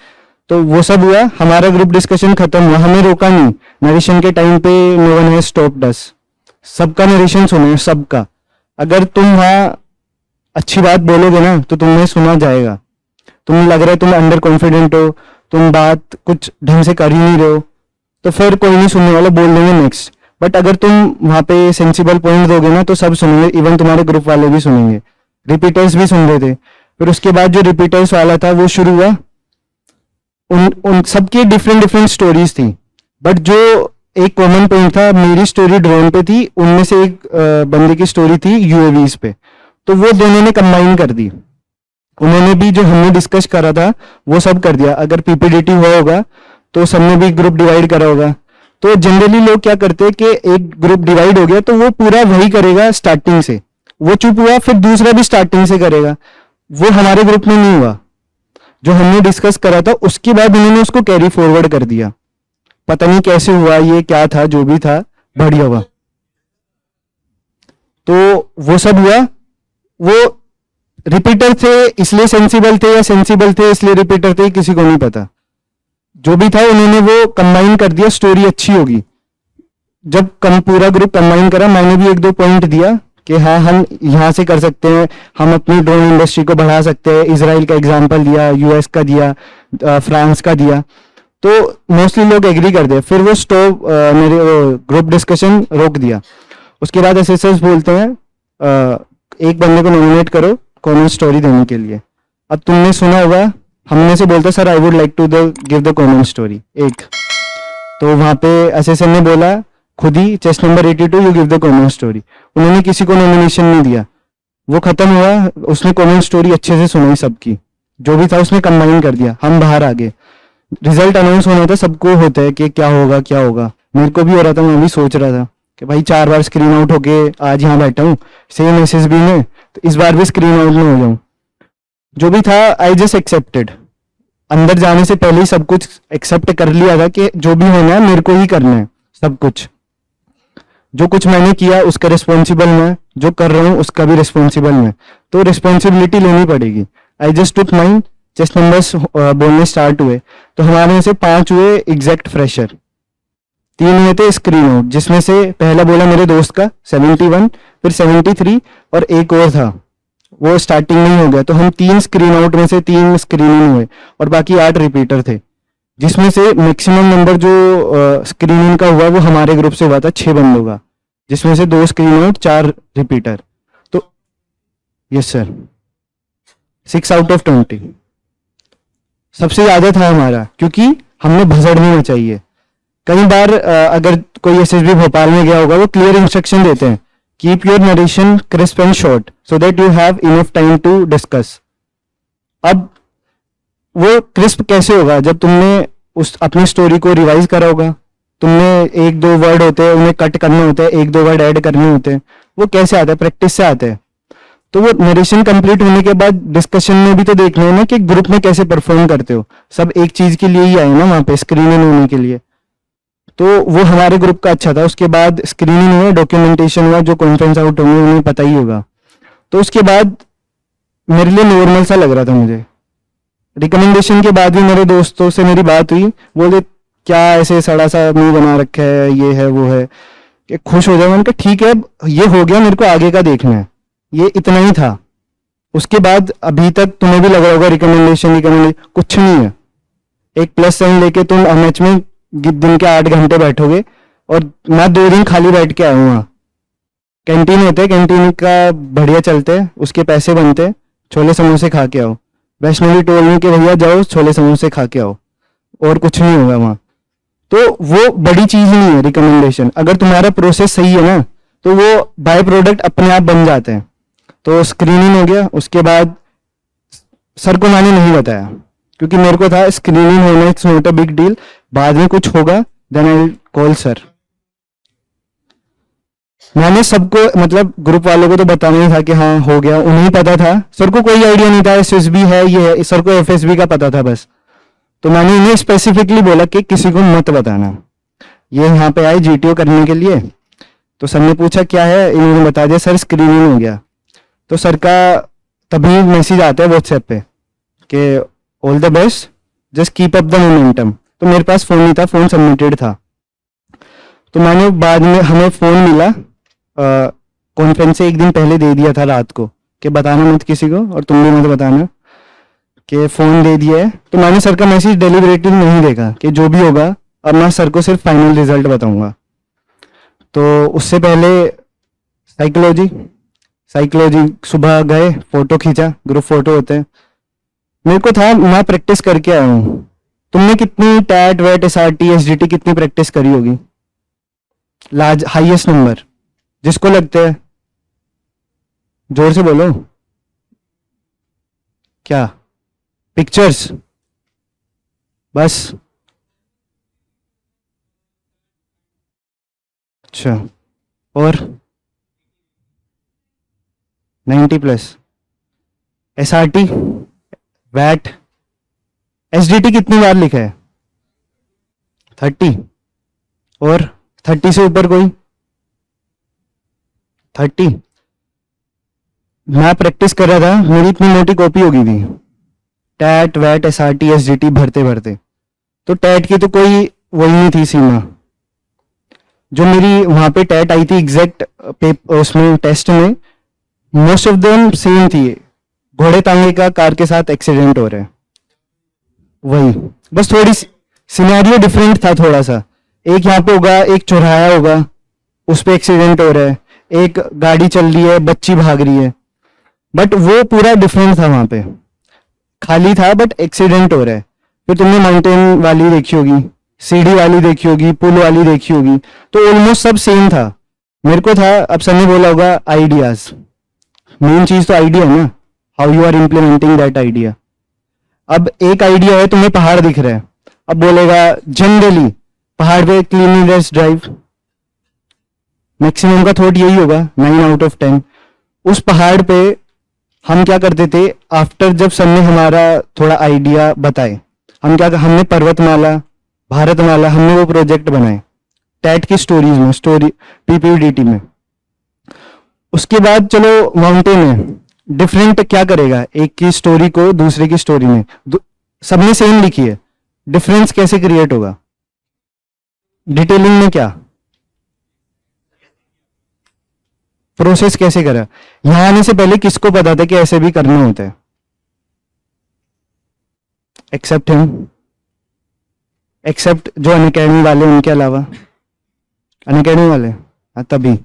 तो वो सब हुआ, हमारा ग्रुप डिस्कशन खत्म हुआ। हमें रोका नहीं, नरेशन के टाइम पे नो वन हैज स्टॉप्ड अस। सबका नरेशन सुने, सबका। अगर तुम वहां अच्छी बात बोलोगे ना तो तुम्हें सुना जाएगा। तुम्हें लग रहा है तुम अंडर कॉन्फिडेंट हो, तुम बात कुछ ढंग से कर ही नहीं रहे हो, तो फिर कोई नहीं सुनने वाला, बोल देंगे नेक्स्ट। बट अगर तुम वहां पे सेंसिबल पॉइंट दोगे ना तो सब सुनेंगे, इवन तुम्हारे ग्रुप वाले भी सुनेंगे। रिपीटर्स भी सुन रहे थे। फिर उसके बाद जो रिपीटर्स वाला था वो शुरू हुआ। उन सबकी डिफरेंट स्टोरीज थी, बट जो एक कॉमन पॉइंट था, मेरी स्टोरी ड्रोन पे थी, उनमें से एक बंदे की स्टोरी थी यूएवीज पे। तो वो दोनों ने कंबाइन कर दी। उन्होंने भी जो हमने डिस्कस करा था वो सब कर दिया। अगर पीपीडीटी हुआ होगा तो सबने भी ग्रुप डिवाइड करा होगा। तो जनरली लोग क्या करते हैं कि एक ग्रुप डिवाइड हो गया तो वो पूरा वही करेगा स्टार्टिंग से, वो चुप हुआ फिर दूसरा भी स्टार्टिंग से करेगा। वो हमारे ग्रुप में नहीं हुआ। जो हमने डिस्कस करा था उसके बाद उन्होंने उसको कैरी फॉरवर्ड कर दिया। पता नहीं कैसे हुआ, ये क्या था, जो भी था बढ़िया हुआ। तो वो सब हुआ। वो रिपीटर थे इसलिए सेंसिबल थे या सेंसिबल थे इसलिए रिपीटर थे, किसी को नहीं पता। जो भी था उन्होंने वो कंबाइन कर दिया, स्टोरी अच्छी होगी। जब पूरा ग्रुप कंबाइन करा, मैंने भी एक दो पॉइंट दिया कि हाँ हम यहाँ से कर सकते हैं, हम अपनी ड्रोन इंडस्ट्री को बढ़ा सकते हैं। इजराइल का एग्जांपल दिया, यूएस का दिया, फ्रांस का दिया, तो मोस्टली लोग एग्री कर दिए। फिर वो मेरे ग्रुप डिस्कशन रोक दिया। उसके बाद एसएसएस बोलते हैं एक बंदे को नॉमिनेट करो कॉमन स्टोरी देने के लिए। अब तुमने सुना होगा, हमने से बोलता sir I would like to give the common story एक, तो वहां पे एसएसएन ने बोला खुद ही chest number 82 you give the common story. उन्होंने किसी को नॉमिनेशन नहीं दिया, वो खत्म हुआ, उसने कॉमन स्टोरी अच्छे से सुनाई सबकी, जो भी था उसने कंबाइन कर दिया, हम बाहर आ गए। रिजल्ट अनाउंस होना था, सबको होता है कि क्या होगा क्या होगा, मेरे को भी हो रहा था, मैं भी सोच रहा था कि भाई 4 बार स्क्रीन आउट होके आज यहाँ बैठा हूँ सेम एसएसबी में, तो इस बार भी स्क्रीन आउट में हो जाऊं। जो भी था आई जस्ट एक्सेप्टेड, अंदर जाने से पहले ही सब कुछ एक्सेप्ट कर लिया था कि जो भी होना है मेरे को ही करना है, सब कुछ जो कुछ मैंने किया उसका रिस्पॉन्सिबल मैं, जो कर रहा हूँ उसका भी रिस्पॉन्सिबल मैं, तो रिस्पॉन्सिबिलिटी लेनी पड़ेगी। आई जस्ट टुक माइन, चेस्ट नंबर्स बोलने स्टार्ट हुए, तो हमारे में से 5 हुए एग्जैक्ट फ्रेशर, 3 हुए थे स्क्रीन आउट, जिसमें से पहला बोला मेरे दोस्त का 71, फिर 73 और एक और था वो स्टार्टिंग में ही हो गया। तो हम 3 स्क्रीन आउट में से 3 स्क्रीन इन हुए और बाकी 8 रिपीटर थे, जिसमें से मैक्सिमम नंबर जो स्क्रीन इन का हुआ वो हमारे ग्रुप से हुआ था 6 बंदों का, जिसमें से 2 स्क्रीन आउट 4 रिपीटर। तो यस सर 6 आउट ऑफ 20 सबसे ज्यादा था हमारा, क्योंकि हमने भसड़ नहीं चाहिए। कई बार अगर कोई एसएसबी भोपाल में गया होगा, वो क्लियर इंस्ट्रक्शन देते हैं keep your narration crisp and short so that you have enough time to discuss. अब वो क्रिस्प कैसे होगा जब तुमने उस अपनी स्टोरी को रिवाइज करा होगा, तुमने 1-2 वर्ड होते हैं उन्हें कट करने होते हैं, 1-2 वर्ड ऐड करने होते हैं, वो कैसे आता है, प्रैक्टिस से आता है। तो वो नरेशन कंप्लीट होने के बाद डिस्कशन में भी तो देखना है ना कि ग्रुप में कैसे परफॉर्म करते हो, सब एक चीज के लिए ही आए ना वहां पे, स्क्रीनिंग होने के लिए। तो वो हमारे ग्रुप का अच्छा था। उसके बाद स्क्रीनिंग हुआ, डॉक्यूमेंटेशन हुआ, जो कॉन्फ्रेंस आउट होंगे उन्हें पता ही होगा। तो उसके बाद मेरे लिए नॉर्मल सा लग रहा था मुझे। रिकमेंडेशन के बाद भी मेरे दोस्तों से मेरी बात हुई, बोले क्या ऐसे सड़ा सा मुंह बना रखा है, ये है वो है, कि खुश हो जाए। मैंने कहा ठीक है ये हो गया, मेरे को आगे का देखना है, ये इतना ही था। उसके बाद अभी तक तुम्हें भी लग रहा होगा रिकमेंडेशन कुछ नहीं है। एक +7 लेके तुम मैच में दिन के 8 घंटे बैठोगे, और मैं 2 दिन खाली बैठ के आया हूँ। वहाँ कैंटीन होते हैं, कैंटीन का बढ़िया चलते हैं, उसके पैसे बनते हैं, छोले समोसे खा के आओ। वैष्णवी टोल में कि भैया जाओ छोले समोसे खा के आओ, और कुछ नहीं होगा वहाँ। तो वो बड़ी चीज नहीं है रिकमेंडेशन, अगर तुम्हारा प्रोसेस सही है ना तो वो बाय प्रोडक्ट अपने आप बन जाते हैं। तो स्क्रीनिंग हो गया, उसके बाद सर को मैंने नहीं बताया क्योंकि मेरे को था स्क्रीनिंग होना it's not a big deal, बाद में कुछ होगा देन आई कॉल सर। मैंने सबको मतलब ग्रुप वालों को तो बताना ही था कि हाँ हो गया, उन्हें पता था, सर को कोई आइडिया नहीं था एसएसबी है ये है, सर को एफएसबी का पता था बस। तो मैंने इन्हें स्पेसिफिकली बोला कि किसी को मत बताना। ये यहाँ पे आए जीटीओ करने के लिए, तो सर ने पूछा क्या है, इन्होंने बता दिया सर स्क्रीनिंग हो गया। तो सर का तभी मैसेज आता है व्हाट्सएप पे कि all the best, just keep up the momentum. तो मेरे पास फोन नहीं था, फोन सबमिटेड था। तो मैंने बाद में हमें फोन मिला, कॉन्फ्रेंस से एक दिन पहले दे दिया था रात को कि बताना मत किसी को, और तुम भी मत बताना, कि फोन दे दिया है। तो मैंने सर का मैसेज डेलिबरेटली नहीं देखा कि जो भी होगा अब मैं सर को सिर्फ फाइनल रिजल्ट बताऊंगा। तो उससे पहले साइकोलॉजी सुबह गए, फोटो खींचा, ग्रुप फोटो होते हैं। मेरे को था मैं प्रैक्टिस करके आया हूँ। तुमने कितनी टैट वेट एसआरटी एसडीटी कितनी प्रैक्टिस करी होगी? लार्ज हाईएस्ट नंबर जिसको लगते हैं, जोर से बोलो। क्या? पिक्चर्स बस? अच्छा, और 90+? एसआरटी वैट एसडीटी कितनी बार लिखा है? 30? और 30 से ऊपर कोई? 30? मैं प्रैक्टिस कर रहा था, मेरी इतनी मोटी कॉपी हो गई थी टैट वैट एसआरटी एसडीटी भरते भरते। तो टैट की तो कोई वही नहीं थी सीमा, जो मेरी वहां पे टेट आई थी एग्जैक्ट उसमें टेस्ट में, मोस्ट ऑफ देम सेम थी। घोड़े तांगे का कार के साथ एक्सीडेंट हो रहा है, वही बस थोड़ी सिनेरियो डिफरेंट था थोड़ा सा। एक यहाँ पे होगा, एक चौराहा होगा, उस पे एक्सीडेंट हो रहा है, एक गाड़ी चल रही है, बच्ची भाग रही है, बट वो पूरा डिफरेंट था। वहां पे खाली था बट एक्सीडेंट हो रहा है। फिर तुमने माउंटेन वाली देखी होगी, सीढ़ी वाली देखी होगी, पुल वाली देखी होगी, तो ऑलमोस्ट सब सेम था। मेरे को था, अब सर ने बोला होगा आइडियाज, मेन चीज तो आइडिया है ना, how you are implementing that idea. अब एक आइडिया है, तुम्हें पहाड़ दिख रहा है, अब बोलेगा जनरली पहाड़ पे क्लीनलीनेस ड्राइव, मैक्सिमम का थॉट यही होगा 9 आउट ऑफ 10। उस पहाड़ पे हम क्या करते थे, आफ्टर जब सर ने हमारा थोड़ा आइडिया बताए, हमने पर्वतमाला, भारतमाला, हमने वो प्रोजेक्ट बनाए टैट की स्टोरीज में, स्टोरी पीपीडीटी में। उसके बाद चलो माउंटेन है, डिफरेंट क्या करेगा, एक की स्टोरी को दूसरे की स्टोरी में, सबने सेम लिखी है, डिफरेंस कैसे क्रिएट होगा, डिटेलिंग में क्या प्रोसेस कैसे करा। यहां आने से पहले किसको पता था कि ऐसे भी करना होता है, एक्सेप्ट हिम, एक्सेप्ट जो अनअकैडमी वाले, उनके अलावा। अनअकैडमी वाले तभी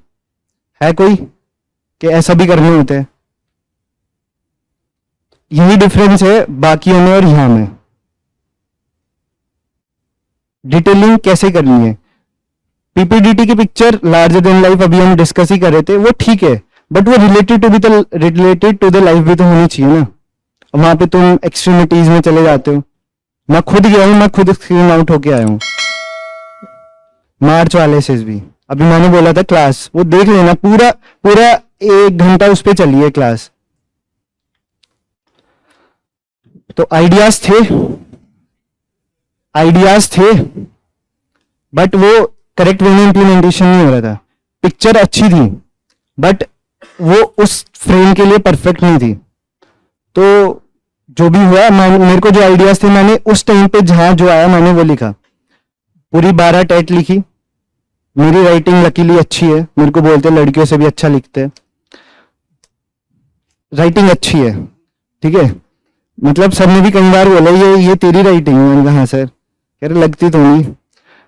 है कोई कि ऐसा भी करना होता है। यही डिफरेंस है बाकियों में और यहां में। डिटेलिंग कैसे करनी है, पीपीडीटी की पिक्चर लार्जर देन लाइफ अभी हम डिस्कस ही कर रहे थे, वो ठीक है, बट वो रिलेटेड टू द लाइफ भी तो होनी चाहिए ना। वहां पे तुम एक्सट्रीमिटीज में चले जाते हो। मैं खुद गया हूं, मैं खुद स्क्रीन आउट होके आया हूं मार्च वाले से भी। अभी मैंने बोला था क्लास, वो देख लेना, पूरा पूरा 1 घंटा उस पर चली है क्लास। तो आइडियाज थे बट वो करेक्ट वे में इंप्लीमेंटेशन नहीं हो रहा था। पिक्चर अच्छी थी बट वो उस फ्रेम के लिए परफेक्ट नहीं थी। तो जो भी हुआ, मेरे को जो आइडियाज थे, मैंने उस टाइम पे जहां जो आया मैंने वो लिखा। पूरी 12 टेट लिखी। मेरी राइटिंग लकीली अच्छी है, मेरे को बोलते लड़कियों से भी अच्छा लिखते हैं, राइटिंग अच्छी है, ठीक है। मतलब सर ने भी कई बार बोला ये तेरी राइटिंग है। मैंने कहा हाँ सर, कह रहे लगती तो नहीं,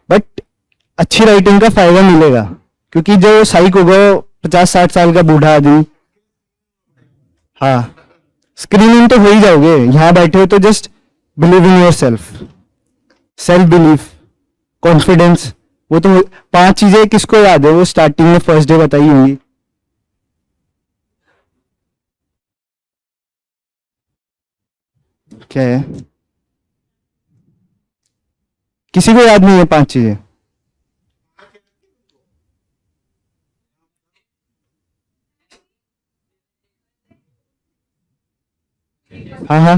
बट अच्छी राइटिंग का फायदा मिलेगा, क्योंकि जो साइक होगा 50-60 साल का बूढ़ा आदमी, हाँ स्क्रीनिंग तो हो ही जाओगे, यहां बैठे हो तो just believe in your self belief, confidence. वो तो 5 चीजें किसको याद है, वो स्टार्टिंग में फर्स्ट डे बताई होंगी। क्या है, किसी को याद नहीं है 5 चीजें? हाँ हाँ,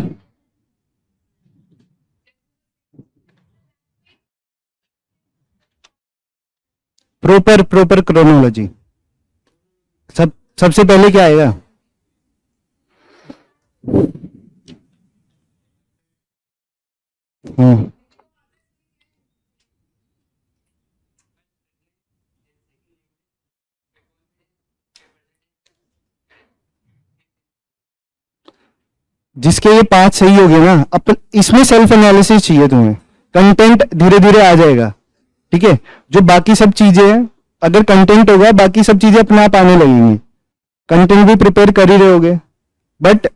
प्रॉपर क्रोनोलॉजी। सबसे पहले क्या आएगा, हम्म, जिसके ये 5 सही हो गए ना, अपन इसमें सेल्फ एनालिसिस चाहिए तुम्हें, कंटेंट धीरे धीरे आ जाएगा, ठीक है। जो बाकी सब चीजें हैं, अगर कंटेंट होगा बाकी सब चीजें अपने आप आने लगेंगी। कंटेंट भी प्रिपेयर कर ही रहे होगे, बट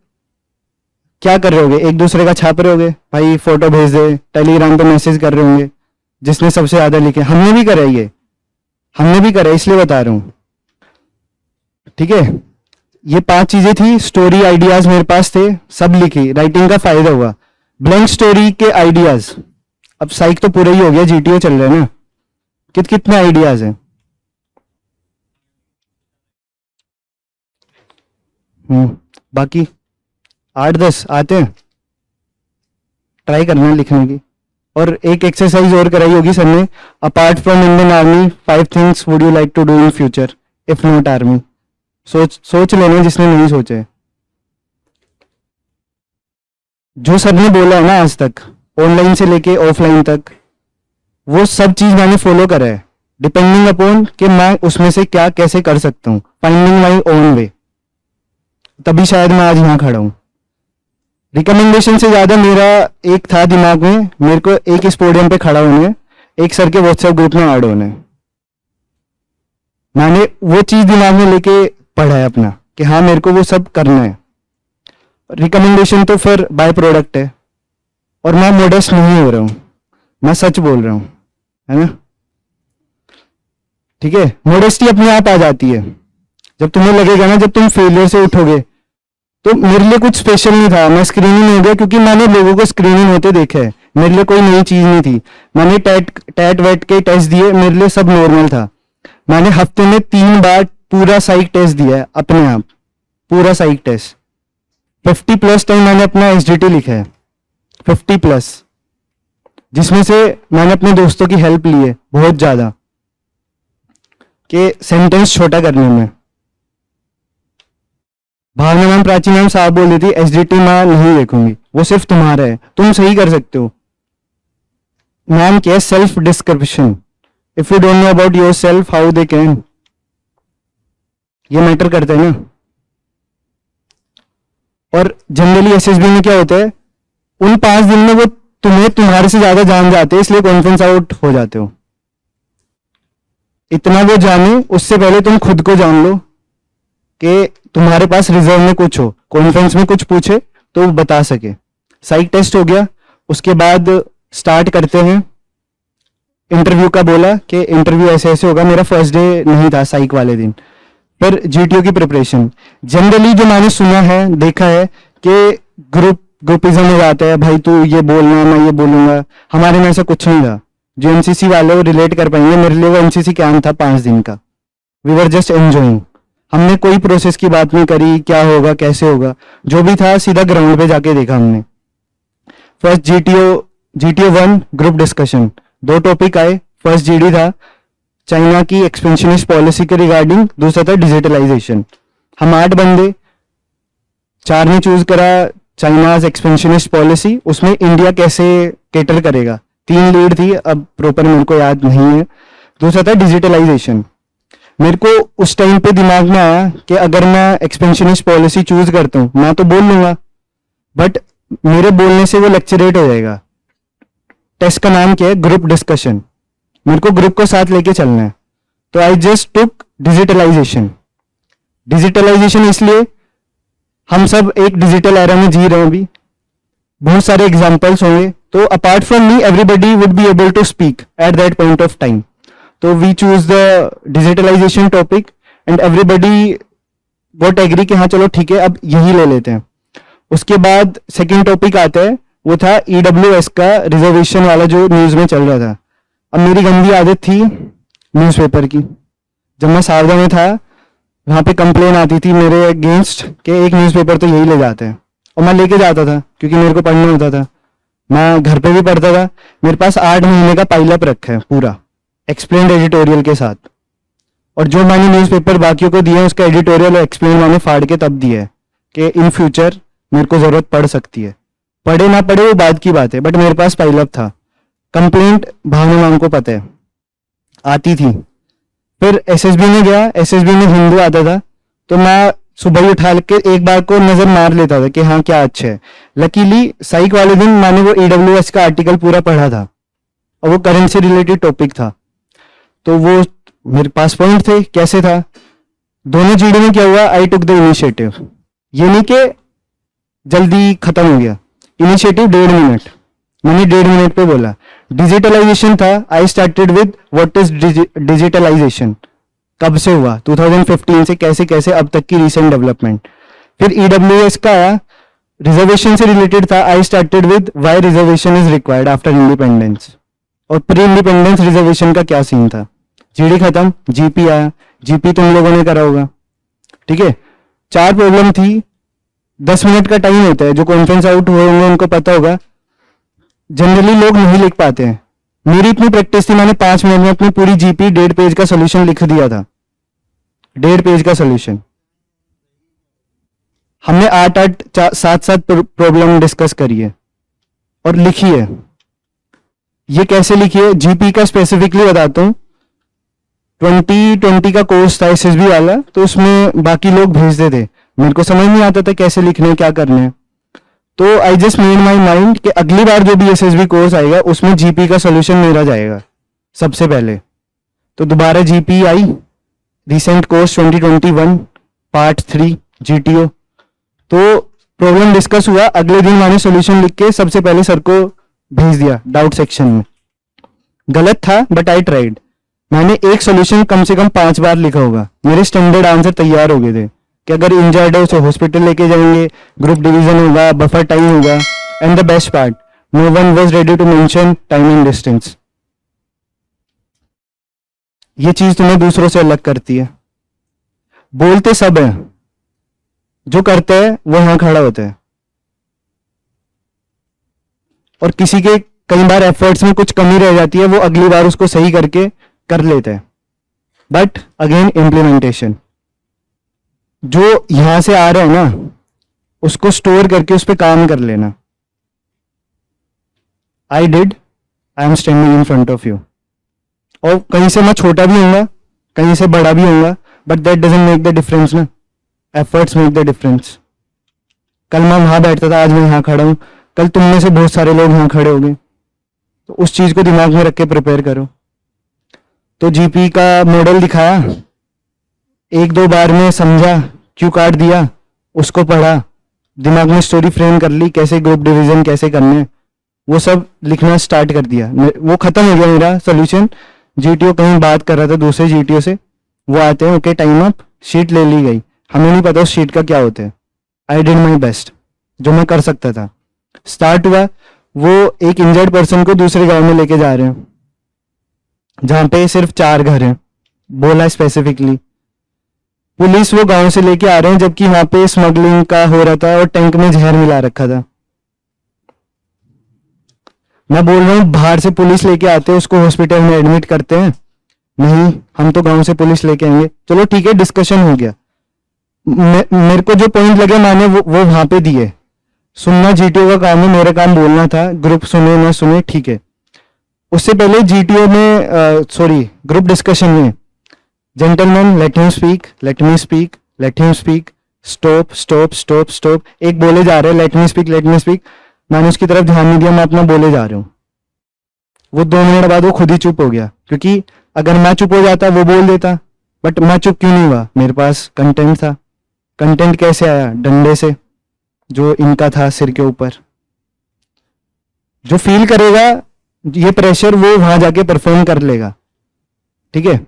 क्या कर रहे होगे, एक दूसरे का छाप रहे होगे, भाई फोटो भेज दे, टेलीग्राम पे मैसेज कर रहे होंगे जिसने सबसे ज्यादा लिखे। हमने भी करा ये, हमने भी करा, इसलिए बता रहा हूं, ठीक है। ये 5 चीजें थी, स्टोरी आइडियाज मेरे पास थे, सब लिखी, राइटिंग का फायदा हुआ। ब्लैंक स्टोरी के आइडियाज, अब साइक तो पूरा ही हो गया, जीटीओ चल रहा है ना, कितने आइडियाज हैं? बाकी 8-10 आते हैं, ट्राई करना है लिखने की। और एक एक्सरसाइज और कराई होगी सर ने, apart from Indian army 5 things would you like to do in future if not army. सोच लेना जिसने नहीं सोचे। जो सर ने बोला है ना आज तक, ऑनलाइन से लेके ऑफलाइन तक, वो सब चीज मैंने फॉलो करा है। डिपेंडिंग अपॉन कि मैं उसमें से क्या कैसे कर सकता हूँ, फाइंडिंग माई ओन वे। तभी शायद मैं आज यहाँ खड़ा हूँ। रिकमेंडेशन से ज्यादा मेरा एक था दिमाग में, मेरे को एक इस पोडियम पे खड़ा होना है, एक सर के व्हाट्सएप ग्रुप में ऐड होना है। मैंने वो चीज दिमाग में लेके पढ़ा है अपना कि हाँ मेरे को वो सब करना है। रिकमेंडेशन तो फिर बाय प्रोडक्ट है, और मैं मोडेस्ट नहीं हो रहा हूं, मैं सच बोल रहा हूं, है ना। ठीक है, मोडेस्टी अपने आप आ जाती है जब तुम्हें लगेगा ना, जब तुम फेलियर से उठोगे। तो मेरे लिए कुछ स्पेशल नहीं था, मैं स्क्रीनिंग हो गया क्योंकि मैंने लोगों को स्क्रीनिंग होते देखा है। मेरे लिए कोई नई चीज नहीं थी। मैंने टैट वेट के टेस्ट दिए, मेरे लिए सब नॉर्मल था। मैंने हफ्ते में 3 बार पूरा साइक टेस्ट दिया है अपने आप, पूरा साइक टेस्ट। 50+ टाइम मैंने अपना एसडीटी लिखा है, 50+, जिसमें से मैंने अपने दोस्तों की हेल्प ली है बहुत ज्यादा, कि सेंटेंस छोटा करने में। भावना मैम, प्राची मैम साहब बोल रही थी एसडीटी मैं नहीं देखूंगी, वो सिर्फ तुम्हारा है, तुम सही कर सकते हो। मैम क्या self description, if you don't know about your self how they can, ये मैटर करता है ना। और जनरली एसएसबी में क्या होता है, उन 5 दिन में वो तुम्हें तुम्हारे से ज्यादा जान जाते हैं, इसलिए कॉन्फ्रेंस आउट हो जाते हो। इतना वो जाने उससे पहले तुम खुद को जान लो कि तुम्हारे पास रिजर्व में कुछ हो, कॉन्फ्रेंस में कुछ पूछे तो वो बता सके। साइक टेस्ट हो गया, उसके बाद स्टार्ट करते हैं। इंटरव्यू का बोला कि इंटरव्यू ऐसे ऐसे होगा, मेरा फर्स्ट डे नहीं था साइक वाले दिन। फिर जीटीओ की प्रिपरेशन, जनरली जो मैंने सुना है देखा है कि ग्रुपिज्म हो जाता है, भाई तू ये बोलना मैं ये बोलूंगा। हमारे में ऐसा कुछ नहीं था। जो एनसीसी वाले वो रिलेट कर पाएंगे, मेरे लिए वो एनसीसी कैंप था 5 दिन का। वी वर जस्ट एंजॉइंग, हमने कोई प्रोसेस की बात नहीं करी, क्या होगा कैसे होगा, जो भी था सीधा ग्राउंड पे जाके देखा हमने। First GTO 1 group discussion, 2 topic आए। फर्स्ट जीडी था चाइना की एक्सपेंशनिस्ट पॉलिसी के रिगार्डिंग, दूसरा था डिजिटलाइजेशन। हम 8 बंदे, 4 ने चूज करा चाइनाज एक्सपेंशनिस्ट पॉलिसी, उसमें इंडिया कैसे केटर करेगा। 3 लीड थी, अब प्रॉपर मेरे को याद नहीं है। दूसरा था डिजिटलाइजेशन। मेरे को उस टाइम पे दिमाग में आया कि अगर मैं एक्सपेंशनिस्ट पॉलिसी चूज करता हूं, मैं तो बोल लूंगा, बट मेरे बोलने से वो लेक्चरेट हो जाएगा। टेस्ट का नाम क्या है, ग्रुप डिस्कशन। मेरे को ग्रुप को साथ लेके चलना है, तो I just took digitalisation. Digitalisation इसलिए हम सब एक डिजिटल एरा में जी रहे हैं अभी, बहुत सारे एग्जांपल्स होंगे, तो apart from me everybody would be able to speak at that point of time. तो we choose the digitalization topic and everybody what agree कि हाँ चलो ठीक है अब यही ले लेते हैं। उसके बाद सेकेंड टॉपिक आता है, वो था ईडब्ल्यूएस का रिजर्वेशन वाला जो न्यूज में चल रहा था। अब मेरी गंदी आदत थी न्यूज़पेपर की, जब मैं सारदा में था वहां पे कंप्लेन आती थी मेरे अगेंस्ट कि एक न्यूज़पेपर तो यही ले जाते हैं, और मैं लेके जाता था क्योंकि मेरे को पढ़ना होता था। मैं घर पे भी पढ़ता था। मेरे पास 8 महीने का पाइलअप रखा है पूरा एक्सप्लेन्ड एडिटोरियल के साथ, और जो मैंने न्यूज़पेपर बाकियों को दिया उसका एडिटोरियल और एक्सप्लेन मैंने फाड़ के तब दिया है कि इन फ्यूचर मेरे को जरूरत पड़ सकती है। पढ़े ना पढ़े वो बाद की बात है, बट मेरे पास पाइलअप था। कंप्लेंट भावना मैम को पता है आती थी। फिर एसएसबी में गया, एसएसबी में हिंदू आता था, तो मैं सुबह ही उठा के एक बार को नजर मार लेता था कि हाँ क्या अच्छा है। लकीली साइक वाले दिन मैंने वो ईडब्ल्यूएस का आर्टिकल पूरा पढ़ा था, और वो करंट से रिलेटेड टॉपिक था, तो वो मेरे पास पॉइंट थे। कैसे था, दोनों जीडी में क्या हुआ, आई टुक द इनिशिएटिव। ये नहीं कि जल्दी खत्म हो गया, इनिशिएटिव 1.5 मिनट, मैंने 1.5 मिनट पे बोला। डिजिटलाइजेशन था, I started with what is digitalisation, कब से हुआ 2015 से कैसे कैसे अब तक की रिसेंट डेवलपमेंट। फिर ईडब्ल्यूएस का आया, रिजर्वेशन से रिलेटेड था, I started with why reservation is required after independence, और प्री इंडिपेंडेंस रिजर्वेशन का क्या सीन था। जीडी खत्म, जीपी आया, जीपी तुम लोगों ने करा होगा, ठीक है। 4 प्रॉब्लम थी, 10 मिनट का टाइम होता है, जो कॉन्फ्रेंस आउट हुए होंगे उनको पता होगा। जनरली लोग नहीं लिख पाते हैं, मेरी इतनी प्रैक्टिस थी, मैंने 5 मिनट में अपनी पूरी जीपी 1.5 पेज का सोल्यूशन लिख दिया था। 1.5 पेज का सोल्यूशन हमने 8 7 प्रॉब्लम डिस्कस करी है और लिखी है। ये कैसे लिखी है, जीपी का स्पेसिफिकली बताता हूं। 2020 का कोर्स था एसएसबी वाला, तो उसमें बाकी लोग भेजते थे, मेरे को समझ नहीं आता था कैसे लिखने क्या करने हैं। तो I just made my mind कि अगली बार जो भी एसएसबी कोर्स आएगा उसमें जीपी का सोल्यूशन मेरा जाएगा सबसे पहले। तो दोबारा जीपी आई, रिसेंट कोर्स 2021 पार्ट 3 जीटीओ। तो प्रॉब्लम डिस्कस हुआ, अगले दिन मैंने सोल्यूशन लिख के सबसे पहले सर को भेज दिया डाउट सेक्शन में। गलत था बट आई ट्राइड। मैंने एक सोल्यूशन कम से कम 5 बार लिखा होगा, मेरे स्टैंडर्ड आंसर तैयार हो गए थे कि अगर इंजर्ड है उसे हॉस्पिटल लेके जाएंगे, ग्रुप डिवीजन होगा, बफर टाइम होगा। And the best part, no one was ready to mention time and distance. ये चीज तुम्हें दूसरों से अलग करती है। बोलते सब है, जो करते हैं वो यहां खड़ा होता है। और किसी के कई बार एफर्ट्स में कुछ कमी रह जाती है, वो अगली बार उसको सही करके कर लेते हैं। बट अगेन इम्प्लीमेंटेशन, जो यहां से आ रहा है ना उसको स्टोर करके उस पर काम कर लेना। I did, I am standing in front of you. और कहीं से मैं छोटा भी होऊंगा, कहीं से बड़ा भी होऊंगा, but that doesn't make the difference ना, एफर्ट्स मेक द डिफरेंस। कल मैं वहां बैठता था, आज मैं यहां खड़ा हूं, कल तुम में से बहुत सारे लोग यहां खड़े होंगे। तो उस चीज को दिमाग में रख के प्रिपेयर करो। तो जीपी का मॉडल दिखाया, 1-2 बार में समझा, क्यू कार्ड दिया, उसको पढ़ा, दिमाग में स्टोरी फ्रेम कर ली, कैसे ग्रुप डिवीजन कैसे करने, वो सब लिखना स्टार्ट कर दिया। वो खत्म हो गया मेरा सोल्यूशन। जीटीओ कहीं बात कर रहा था दूसरे जीटीओ से, वो आते हैं, ओके टाइम अप, शीट ले ली गई, हमें नहीं पता उस शीट का क्या होता है। आई डिड माई बेस्ट, जो मैं कर सकता था। स्टार्ट हुआ, वो एक इंजर्ड पर्सन को दूसरे गांव में लेके जा रहे हैं जहां पे सिर्फ 4 घर हैं, बोला स्पेसिफिकली। पुलिस वो गांव से लेके आ रहे हैं जबकि वहां पे स्मगलिंग का हो रहा था और टैंक में जहर मिला रखा था। मैं बोल रहा हूँ बाहर से पुलिस लेके आते हैं, उसको हॉस्पिटल में एडमिट करते हैं, नहीं हम तो गांव से पुलिस लेके आएंगे। चलो ठीक है, डिस्कशन हो गया। मेरे को जो पॉइंट लगे मैंने वो वहां पे दिए। सुनना जीटीओ का काम है, मेरा काम बोलना था, ग्रुप सुने ना सुने ठीक है। उससे पहले जीटीओ में सॉरी ग्रुप डिस्कशन में, gentleman let him speak, let me speak, let him speak, stop stop stop stop. एक बोले जा रहे हैं let me speak, let me speak, मैंने उसकी तरफ ध्यान नहीं दिया, मैं अपना बोले जा रहा हूँ। वो 2 मिनट बाद वो खुद ही चुप हो गया, क्योंकि अगर मैं चुप हो जाता वो बोल देता। बट मैं चुप क्यों नहीं हुआ, मेरे पास कंटेंट था। कंटेंट कैसे आया, डंडे से जो इनका था सिर के ऊपर। जो फील करेगा ये प्रेशर वो वहां जाके परफॉर्म कर लेगा, ठीक है।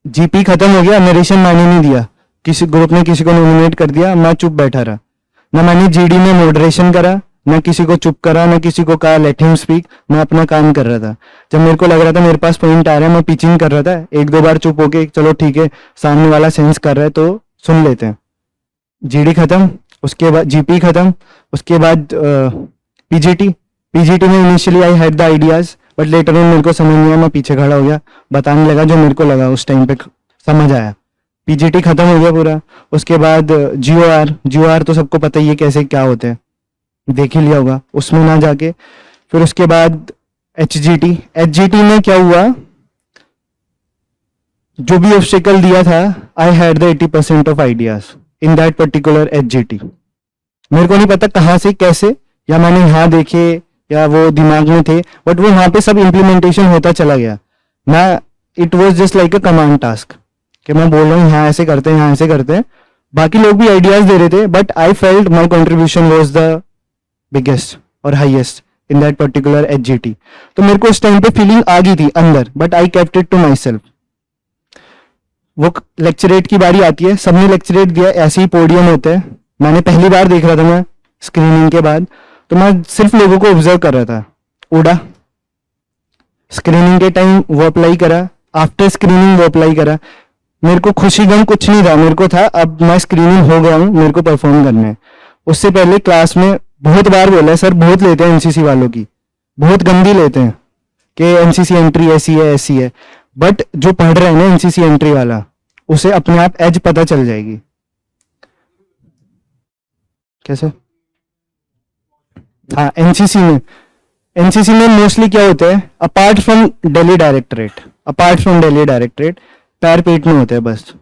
जीपी खत्म हो गया, नरेशन मैंने नहीं दिया, किसी ग्रुप ने किसी को नॉमिनेट कर दिया, मैं चुप बैठा रहा। ना मैंने जीडी में मॉडरेशन करा, ना किसी को चुप करा, ना किसी को कहा लेट हिम स्पीक, मैं अपना काम कर रहा था। जब मेरे को लग रहा था मेरे पास पॉइंट आ रहा है, मैं पिचिंग कर रहा था। 1-2 बार चुप होके चलो ठीक है सामने वाला सेंस कर रहा है तो सुन लेते हैं। जीडी खत्म, उसके बाद जीपी खत्म, उसके बाद पीजीटी। पीजीटी में initially I had the ideas, but later on मेरे को समझ नहीं आया, मैं पीछे खड़ा हो गया, बताने लगा जो मेरे को लगा उस टाइम पे समझ आया। पीजीटी खत्म हो गया पूरा। उसके बाद जीओआर तो सबको पता ही है कैसे क्या होते हैं, देख ही लिया होगा, उसमें ना जाके। फिर उसके बाद एचजीटी में क्या हुआ, जो भी ऑब्स्टिकल दिया था I had the 80% of ideas in that particular HGT. मेरे को नहीं पता कहाँ से कैसे, या मैंने यहाँ देखे या वो दिमाग में थे, बट वो वहां पे सब इंप्लीमेंटेशन होता चला गया। मैं it was just like a command task कि मैं बोल रहा हूँ यहाँ ऐसे करते हैं, यहाँ ऐसे करते हैं। बाकी लोग भी आइडियाज दे रहे थे, but I felt my contribution was the biggest और highest in that particular HGT. तो मेरे को उस टाइम पे फीलिंग आ गई थी अंदर, but I kept it to my self. वो लेक्चरेट की बारी आती है, सबने लेक्चरेट दिया, ऐसे ही पोडियम होते हैं। मैंने पहली बार देख रहा था मैं स्क्रीनिंग के बाद, तो मैं सिर्फ लोगों को ऑब्जर्व कर रहा था। उड़ा स्क्रीनिंग के टाइम वो अप्लाई करा, आफ्टर स्क्रीनिंग वो अप्लाई करा। मेरे को खुशी गम कुछ नहीं था, मेरे को था अब मैं स्क्रीनिंग हो गया हूं, मेरे को परफॉर्म करना है। उससे पहले क्लास में बहुत बार बोला है, सर बहुत लेते हैं एनसीसी वालों की, बहुत गंदी लेते हैं कि एनसीसी एंट्री ऐसी है ऐसी है। बट जो पढ़ रहे हैं ना एनसीसी एंट्री वाला, उसे अपने आप एज पता चल जाएगी। कैसे? हाँ, एनसीसी में एनसीसी में मोस्टली क्या होता है, अपार्ट फ्रॉम दिल्ली डायरेक्टरेट पैर पीटने होते हैं बस।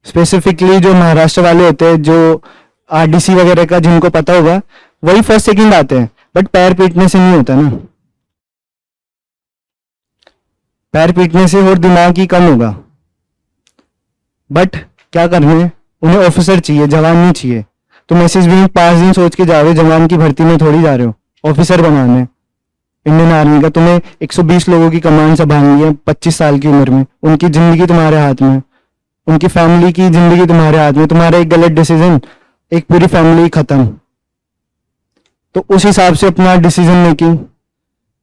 स्पेसिफिकली जो महाराष्ट्र वाले होते हैं, जो आरडीसी वगैरह का जिनको पता होगा, वही फर्स्ट सेकंड आते हैं, बट पैर पीटने से नहीं होता ना। पैर पीटने से और दिमाग ही कम होगा। बट क्या करना है, उन्हें ऑफिसर चाहिए, जवान नहीं चाहिए। तुम मैसेज भी 5 दिन सोच के जा रहे हो, जवान की भर्ती में थोड़ी जा रहे हो, ऑफिसर बनाने इंडियन आर्मी का। तुम्हें 120 लोगों की कमान संभालनी है 25 साल की उम्र में, उनकी जिंदगी तुम्हारे हाथ में, उनकी फैमिली की जिंदगी तुम्हारे हाथ में। तुम्हारा एक गलत डिसीजन, एक पूरी फैमिली खत्म। तो उस हिसाब से अपना डिसीजन मेकिंग,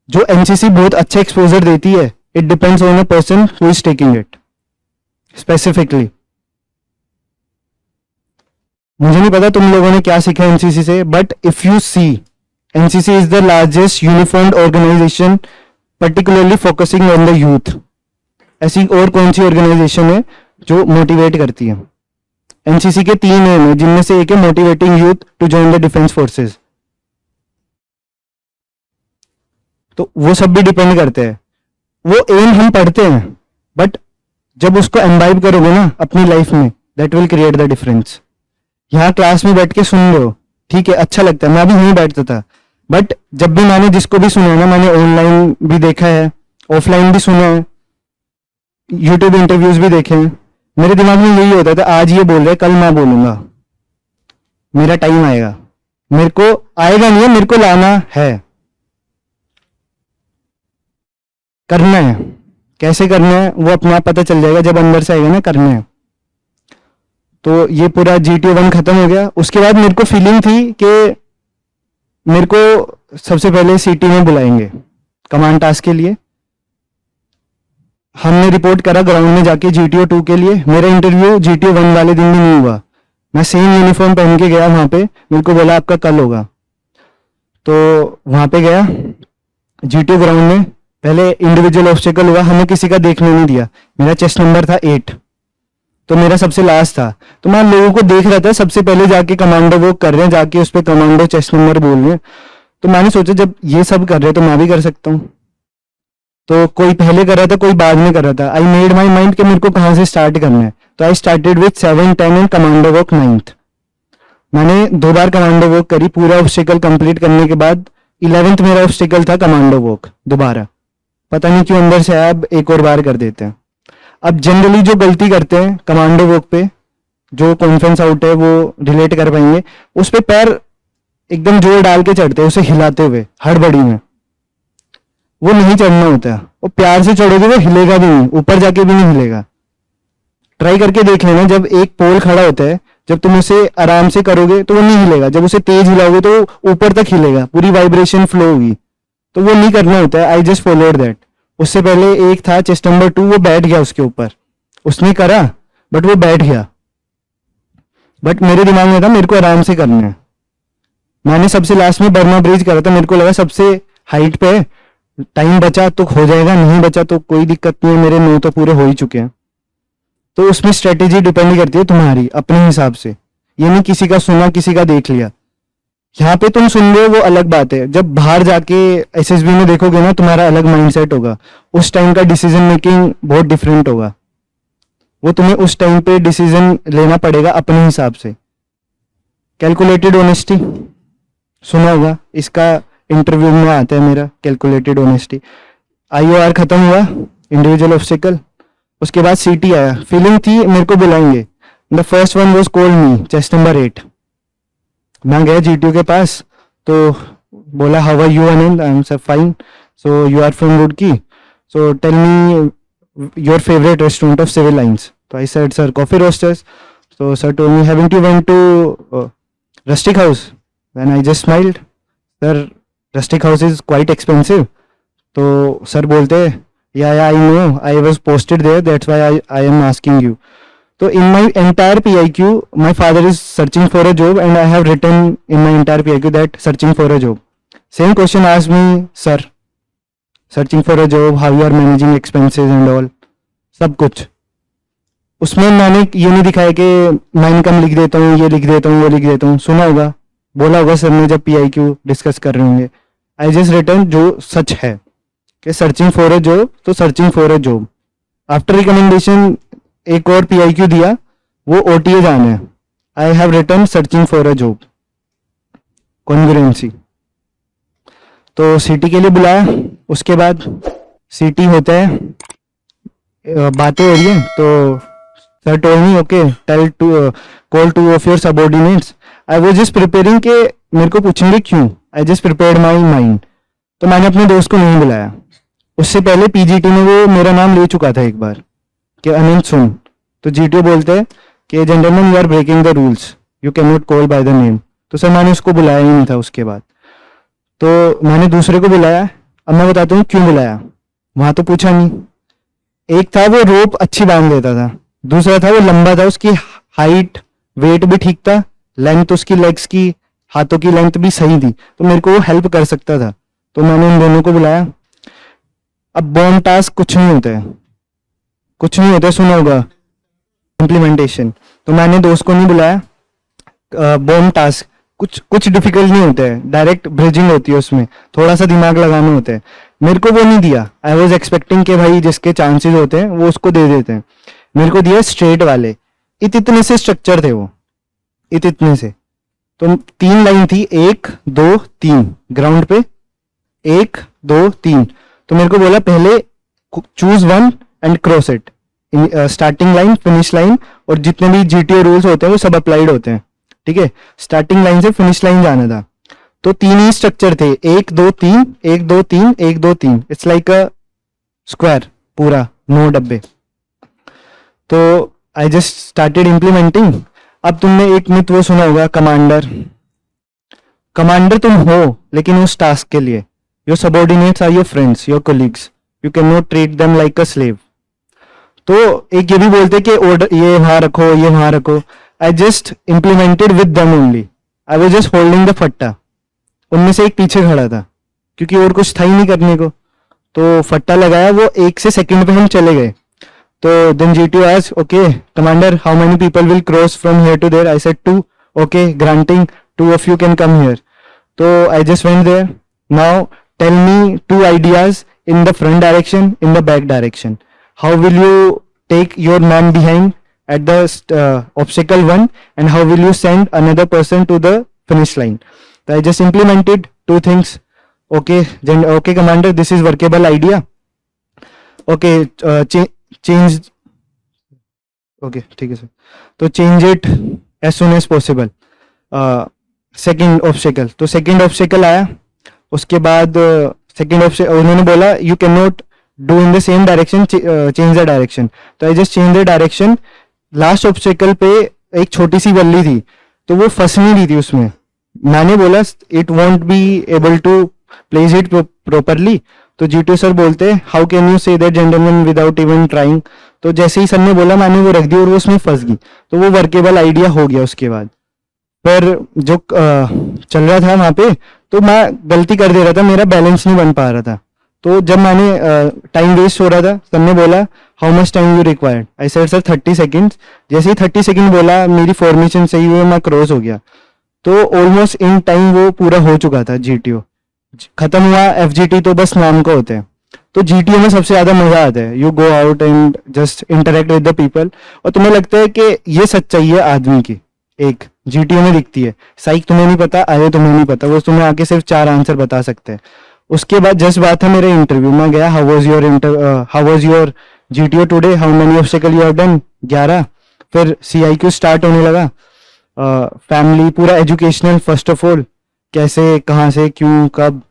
जो एनसीसी बहुत अच्छा एक्सपोजर देती है, it depends on a person who is taking it specifically. मुझे नहीं पता तुम लोगों ने क्या सीखा एनसीसी से, but if you see, NCC is the largest uniformed organisation particularly focusing on the youth. ऐसी और कौन सी ऑर्गेनाइजेशन है जो मोटिवेट करती है? एनसीसी के 3 एम है, जिनमें से एक है motivating youth to join the defence forces. तो वो सब भी डिपेंड करते हैं। वो एम हम पढ़ते हैं, बट जब उसको एम्बाइब करोगे ना अपनी लाइफ में, that will create the difference. यहाँ क्लास में बैठ के सुन रहे हो, ठीक है, अच्छा लगता है, मैं भी यहीं बैठता था, बट जब भी मैंने जिसको भी सुना ना, मैंने ऑनलाइन भी देखा है, ऑफलाइन भी सुना है, यूट्यूब इंटरव्यूज भी देखे हैं, मेरे दिमाग में यही होता था, आज ये बोल रहे, कल मैं बोलूंगा, मेरा टाइम आएगा। मेरे को आएगा नहीं है, मेरे को लाना है, करना है। कैसे करना है वो अपने आप पता चल जाएगा, जब अंदर से आएगा ना करना है। तो ये पूरा GTO 1 खत्म हो गया। उसके बाद मेरे को फीलिंग थी कि मेरे को सबसे पहले सिटी में बुलाएंगे कमांड टास्क के लिए। हमने रिपोर्ट करा ग्राउंड में जाके GTO 2 के लिए। मेरा इंटरव्यू GTO 1 वाले दिन भी नहीं हुआ, मैं सेम यूनिफॉर्म पहन के गया वहां पे। मेरे को बोला आपका कल होगा, तो वहां पे गया GTO ग्राउंड में। पहले इंडिविजुअल ऑब्स्टेकल हुआ, हमें किसी का देखने नहीं दिया। मेरा चेस्ट नंबर था 8, तो मेरा सबसे लास्ट था। तो मैं लोगों को देख रहा था, सबसे पहले जाके कमांडो वो कर रहे हैं, जाके उस पर कमांडो चेस्ट नंबर बोल रहे हैं। तो मैंने सोचा जब ये सब कर रहे हैं तो मैं भी कर सकता हूँ। तो कोई पहले कर रहा था, कोई बाद में कर रहा था। आई मेड माई माइंड कि मेरे को कहाँ से स्टार्ट करना है। तो I started with 7, 10 and commando walk 9th। मैंने 2 बार कमांडो वॉक करी। पूरा ऑब्स्टिकल कंप्लीट करने के बाद 11th मेरा ऑब्स्टिकल था कमांडो वॉक दोबारा। पता नहीं क्यों अंदर से आया, अब एक और बार कर देते हैं। अब जनरली जो गलती करते हैं कमांडो वॉक पे, जो कॉन्फ्रेंस आउट है वो रिलेट कर पाएंगे, उस पे पैर एकदम जोर डाल के चढ़ते हैं, उसे हिलाते हुए हड़बड़ी में। वो नहीं चढ़ना होता, वो प्यार से चढ़ोगे वो हिलेगा भी नहीं, ऊपर जाके भी नहीं हिलेगा। ट्राई करके देख लेना, जब एक पोल खड़ा होता है, जब तुम उसे आराम से करोगे तो वो नहीं हिलेगा, जब उसे तेज हिलाओगे तो ऊपर तक हिलेगा, पूरी वाइब्रेशन फ्लो होगी। तो वो नहीं करना होता है। I just followed that. उससे पहले एक था चेस्ट नंबर 2, वो बैठ गया उसके ऊपर, उसने करा बट वो बैठ गया। बट मेरे दिमाग में था मेरे को आराम से करना है। मैंने सबसे लास्ट में बर्मा ब्रिज करा था, मेरे को लगा सबसे हाइट पे टाइम बचा तो हो जाएगा, नहीं बचा तो कोई दिक्कत नहीं है, मेरे 9 तो पूरे हो ही चुके हैं। तो उसमें स्ट्रेटेजी डिपेंड करती है तुम्हारी अपने हिसाब से। ये नहीं किसी का सुना, किसी का देख लिया। यहाँ पे तुम सुन रहे हो वो अलग बात है, जब बाहर जाके एसएसबी में देखोगे ना, तुम्हारा अलग माइंडसेट होगा। उस टाइम का डिसीजन मेकिंग बहुत डिफरेंट होगा। वो तुम्हें उस टाइम पे डिसीजन लेना पड़ेगा अपने हिसाब से। कैलकुलेटेड ऑनेस्टी सुना होगा, इसका इंटरव्यू में आता है मेरा, कैलकुलेटेड ऑनेस्टी। IOR खत्म हुआ, इंडिविजुअल ऑब्स्टिकल। उसके बाद CT आया। फीलिंग थी मेरे को बुलाएंगे। The first one was called me, chest number 8। मैं गया GTO के पास, तो बोला how are you Anil? I am sir fine. So you are from Roorkee, so tell me your favourite restaurant of civil lines. तो I said sir coffee roasters. So sir told me, haven't you went to Rustic House? Then I just smiled. Sir, Rustic House is quite expensive. तो सर बोलते yeah, I know, I was posted there, that's why I am asking you. So in my entire PIQ, my father is searching for a job and I have written in my entire PIQ that searching for a job. Same question asked me, sir, searching for a job, how you are managing expenses and all, सब कुछ। उसमें मैंने ये नहीं दिखाया कि मैं इनकम लिख देता हूँ, ये लिख देता हूँ, वो लिख देता हूँ। सुना होगा, बोला होगा सर ने जब PIQ डिस्कस कर रहे होंगे। आई जस्ट रिटर्न जो सच है कि सर्चिंग फॉर अ जॉब, तो searching for a job. After recommendation एक और PIQ दिया, वो OTA जाना है। I have return searching for a job, congruency. तो CT के लिए बुलाया। उसके बाद CT होता है, बातें हो रही है, तो sir told me okay tell to call 2 of your subordinates. I was just preparing कि मेरे को पूछेंगे क्यों। I just prepared my mind. तो मैंने अपने दोस्त को नहीं बुलाया। उससे पहले PGT में वो मेरा नाम ले चुका था एक बार कि अनंत सुन। तो GTO बोलते हैं कि gentleman you are breaking the rules, you can not call by the name. तो सर मैंने उसको बुलाया ही नहीं था उसके बाद। तो मैंने दूसरे को बुलाया। अब मैं बताता हूँ क्यों बुलाया। वहां तो पूछा नहीं। एक था वो रोप अच्छी बांध लेता था, दूसरा था वो लंबा था, उसकी हाइट वेट भी ठीक था, लेंथ उसकी लेग्स की हाथों की लेंथ भी सही थी, तो मेरे को वो हेल्प कर सकता था। तो मैंने उन दोनों को बुलाया। अब बॉम्ब टास्क कुछ नहीं होता है, कुछ नहीं होता है, सुना होगा इम्प्लीमेंटेशन। तो मैंने दोस्त को नहीं बुलाया। बॉम्ब टास्क कुछ कुछ डिफिकल्ट नहीं होता है, डायरेक्ट ब्रिजिंग होती है, उसमें थोड़ा सा दिमाग लगाना होता है। मेरे को वो नहीं दिया। आई वॉज एक्सपेक्टिंग कि भाई जिसके चांसेस होते हैं वो उसको दे देते हैं। मेरे को दिया स्ट्रेट वाले। इतने से स्ट्रक्चर थे वो, इतने से। तो 3 लाइन थी, 1 2 3 ग्राउंड पे, 1 2 3। तो मेरे को बोला पहले choose one and cross it, starting line finish line, और जितने भी GTO रूल्स होते हैं वो सब अप्लाइड होते हैं, ठीक है। स्टार्टिंग लाइन से फिनिश लाइन जाना था। तो 3 ही स्ट्रक्चर थे, 1 2 3 1 2 3 1 2 3। इट्स लाइक अ स्क्वायर पूरा, 9 डब्बे। तो आई जस्ट स्टार्टेड इम्प्लीमेंटिंग। अब तुमने एक मिथ वो सुना होगा, कमांडर। कमांडर तुम हो लेकिन उस टास्क के लिए। Your subordinates are your friends, your colleagues, you can not treat them like a slave. तो एक ये भी बोलते कि ऑर्डर ये वहां रखो, ये वहां रखो। I just implemented with them only. I was just holding the फट्टा। उनमें से एक पीछे खड़ा था क्योंकि और कुछ था ही नहीं करने को। तो फट्टा लगाया, वो 1 से सेकंड पे हम चले गए। तो then GTO asked, okay, Commander, how many people will cross from here to there? I said 2. Okay, granting, 2 of you can come here. So I just went there. Now tell me 2 ideas in the front direction, in the back direction. How will you take your man behind at the obstacle 1, and how will you send another person to the finish line? So I just implemented 2 things. Okay, okay, Commander, this is workable idea. Okay, change, okay ठीक है सर। तो change it as soon as possible. Second obstacle, तो सेकेंड ऑब्स्टेकल आया। उसके बाद सेकेंड ऑब्स्टेकल उन्होंने बोला you can not do in the same direction, change the direction. तो I just change the direction. Last obstacle पे एक छोटी सी बल्ली थी, तो वो फंस नहीं रही थी उसमें। मैंने बोला it won't be able to place it properly. तो GTO सर बोलते हैं how can you say that gentleman without even trying. तो जैसे ही सर ने बोला मैंने वो रख दी और वो उसमें फंस गई। तो वो वर्केबल आइडिया हो गया उसके बाद। पर जो चल रहा था वहां पे, तो मैं गलती कर दे रहा था, मेरा बैलेंस नहीं बन पा रहा था। तो जब मैंने टाइम वेस्ट हो रहा था, सर ने बोला how much time you required. I said sir 30 seconds. जैसे ही 30 सेकेंड बोला मेरी फॉर्मेशन सही हुई, मैं क्रॉस हो गया। तो ऑलमोस्ट इन टाइम वो पूरा हो चुका था। GTO खत्म हुआ। FGT तो बस नाम का होता है। तो GTO में सबसे ज्यादा मजा आता है, you go out and just interact with the people, और तुम्हें लगता है कि ये सच्चाई है आदमी की, एक GTO में दिखती है। साइक तुम्हें नहीं पता, आगे तुम्हें नहीं पता, वो तुम्हें आके सिर्फ 4 आंसर बता सकते हैं। उसके बाद जस्ट बात है मेरे इंटरव्यू में गया, how was your GTO today, how many obstacle you have done, 11। फिर CIQ स्टार्ट होने लगा, फैमिली पूरा एजुकेशनल, फर्स्ट ऑफ ऑल कैसे, कहाँ से, क्यों, कब।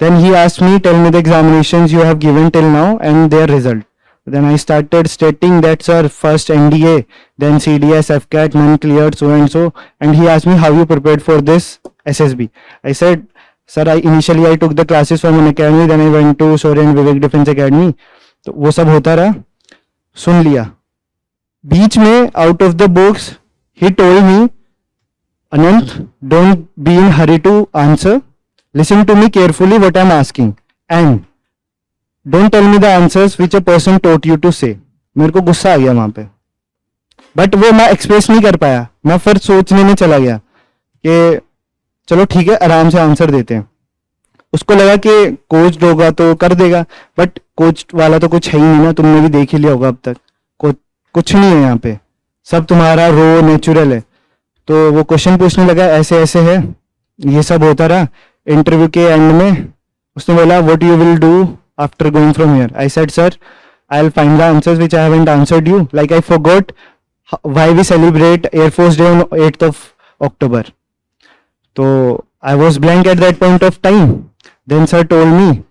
Then he asked me, tell me the examinations you have given till now and their result. Then I started stating that sir, first NDA, then CDS, FCAT, none cleared, so and so. And he asked me how you prepared for this SSB. I said, sir, initially I took the classes from an academy, then I went to Soren Vivek Defense Academy. तो वो सब होता रहा, सुन लिया। बीच में out of the box, he told me, Anant, don't be in hurry to answer. Listen to me carefully what I'm asking and don't tell me the answers which a person taught you to say. मेरे को गुस्सा आ गया वहां पे, बट वो मैं एक्सप्रेस नहीं कर पाया। मैं फिर सोचने में चला गया कि चलो ठीक है, आराम से आंसर देते हैं। उसको लगा कि कोच होगा तो कर देगा, बट कोच वाला तो कुछ है ही नहीं ना, तुमने भी देख ही लिया होगा अब तक। कुछ नहीं है यहाँ पे, सब तुम्हारा रो नेचुरल है। तो वो क्वेश्चन पूछने लगा, ऐसे ऐसे है, ये सब होता रहा। इंटरव्यू के एंड में उसने बोला, what you will do after going from here? I said, sir I will find the answers which I haven't answered you, like I forgot why we celebrate air force day on 8th of October. So I was blank at that point of time. Then sir told me,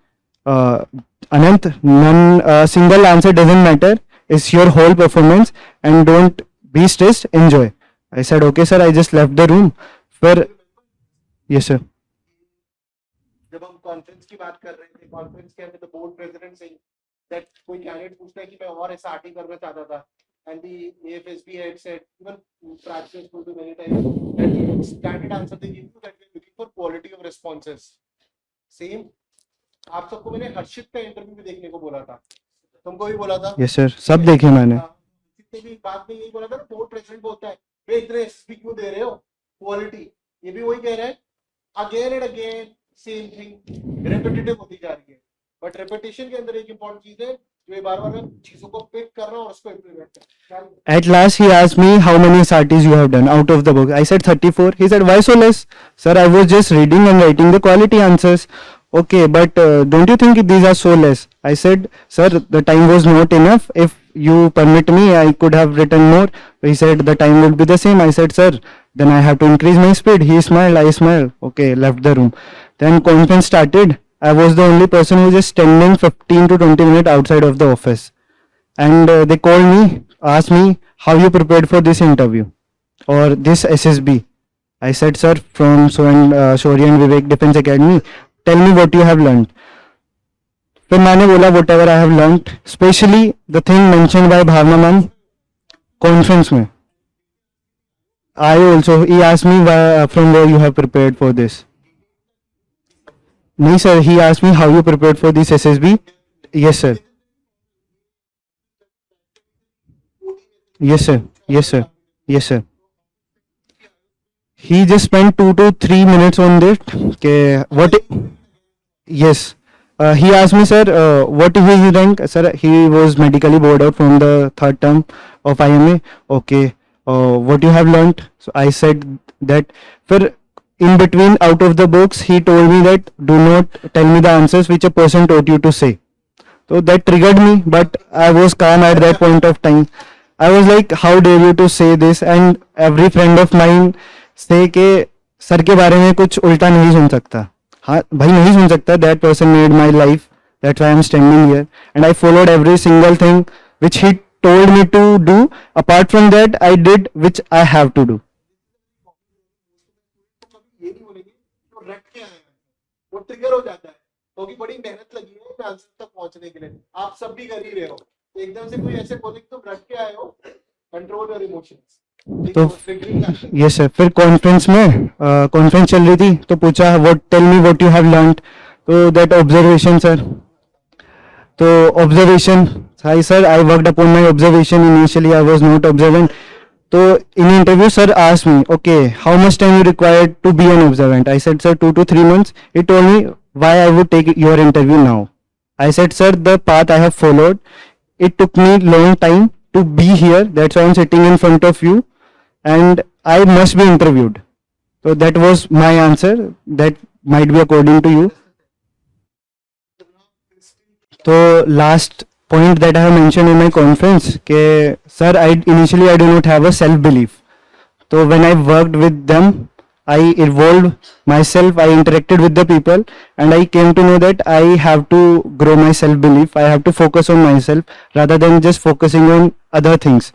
Anant, none single answer doesn't matter. It's your whole performance, and don't be stressed. Enjoy. I said, okay sir. I just left the room. फिर yes sir. जब हम कॉन्फ्रेंस की बात कर रहे थे, कॉन्फ्रेंस के अंदर the board president say that कोई कैंडिडेट पूछता है कि मैं और एसआरटी करना चाहता था, and the AFSP had said, even practice will do many times, that the standard answer they give you that we are looking for quality of responses. Same आप सबको मैंने हर्षित का इंटरव्यू भी देखने को बोला था, तुमको भी बोला था। Yes sir. सब देखे मैंने। जितने भी बात में यही बोला था, बोर्ड प्रेसिडेंट बोलता है वे इतने एसपी क्यों दे रहे हो, क्वालिटी। ये भी वही कह रहा है, again and again same thing repetitive होती जा रही है। बट रेपिटेशन के अंदर एक इंपॉर्टेंट चीज है जो ये बार-बार चीजों को पिक करना और उसको इंप्लीमेंट करना। At last he asked me, how many SRTs you have done out of the book? I said 34. He said, why so less? Sir, I was just reading and writing the quality answers. Okay, but don't you think these are so less? I said, sir, the time was not enough. If you permit me, I could have written more. He said, the time would be the same. I said, sir, then I have to increase my speed. He smiled, I smiled. Okay, left the room. Then conference started. I was the only person who was just standing 15 to 20 minutes outside of the office. And they called me, asked me, how you prepared for this interview or this SSB? I said, sir, from Shaurya and Vivek Defense Academy, tell me what you have learned. फिर मैंने बोला, whatever I have learned, especially the thing mentioned by Bhavna ma'am conference में. I also, he asked me from where you have prepared for this. No sir, he asked me how you prepared for this SSB. Yes sir. Yes sir. Yes sir. Yes sir. He just spent 2 to 3 minutes on this. What? Yes. He asked me, sir, what is his rank? Sir, he was medically bored out from the 3rd term of IMA. Okay. What you have learnt? So I said that. For in between, out of the books, he told me that do not tell me the answers which a person taught you to say. So that triggered me, but I was calm at that point of time. I was like, how dare you to say this? And every friend of mine say कि सर के बारे में कुछ उल्टा नहीं सुन सकता। हाँ भाई, नहीं सुन सकता। That person made my life. That's why I'm standing here. And I followed every single thing which he told me to do. Apart from that, I did which I have to do. रट के आए हैं, वो ट्रिगर हो जाता है क्योंकि बड़ी मेहनत लगी है आंसर तक पहुंचने के लिए। आप सब भी कर ही रहे हो, एकदम से कोई ऐसे बोले कि तुम रट के आए हो, कंट्रोल योर इमोशंस। तो यस सर, फिर कॉन्फ्रेंस में कॉन्फ्रेंस चल रही थी तो पूछा, what tell me what you have learned. तो दैट ऑब्जर्वेशन सर, तो observation, hi sir, I worked upon my observation. Initially I was not observant. So in interview, sir asked me, okay, how much time you required to be an observant? I said, sir, 2 to 3 months. He told me why I would take your interview now. I said, sir, the path I have followed, it took me long time to be here. That's why I'm sitting in front of you, and I must be interviewed. So that was my answer. That might be according to you. So last point that I have mentioned in my conference, sir, initially I do not have a self-belief. So when I worked with them, I evolved myself, I interacted with the people, and I came to know that I have to grow my self-belief. I have to focus on myself rather than just focusing on other things.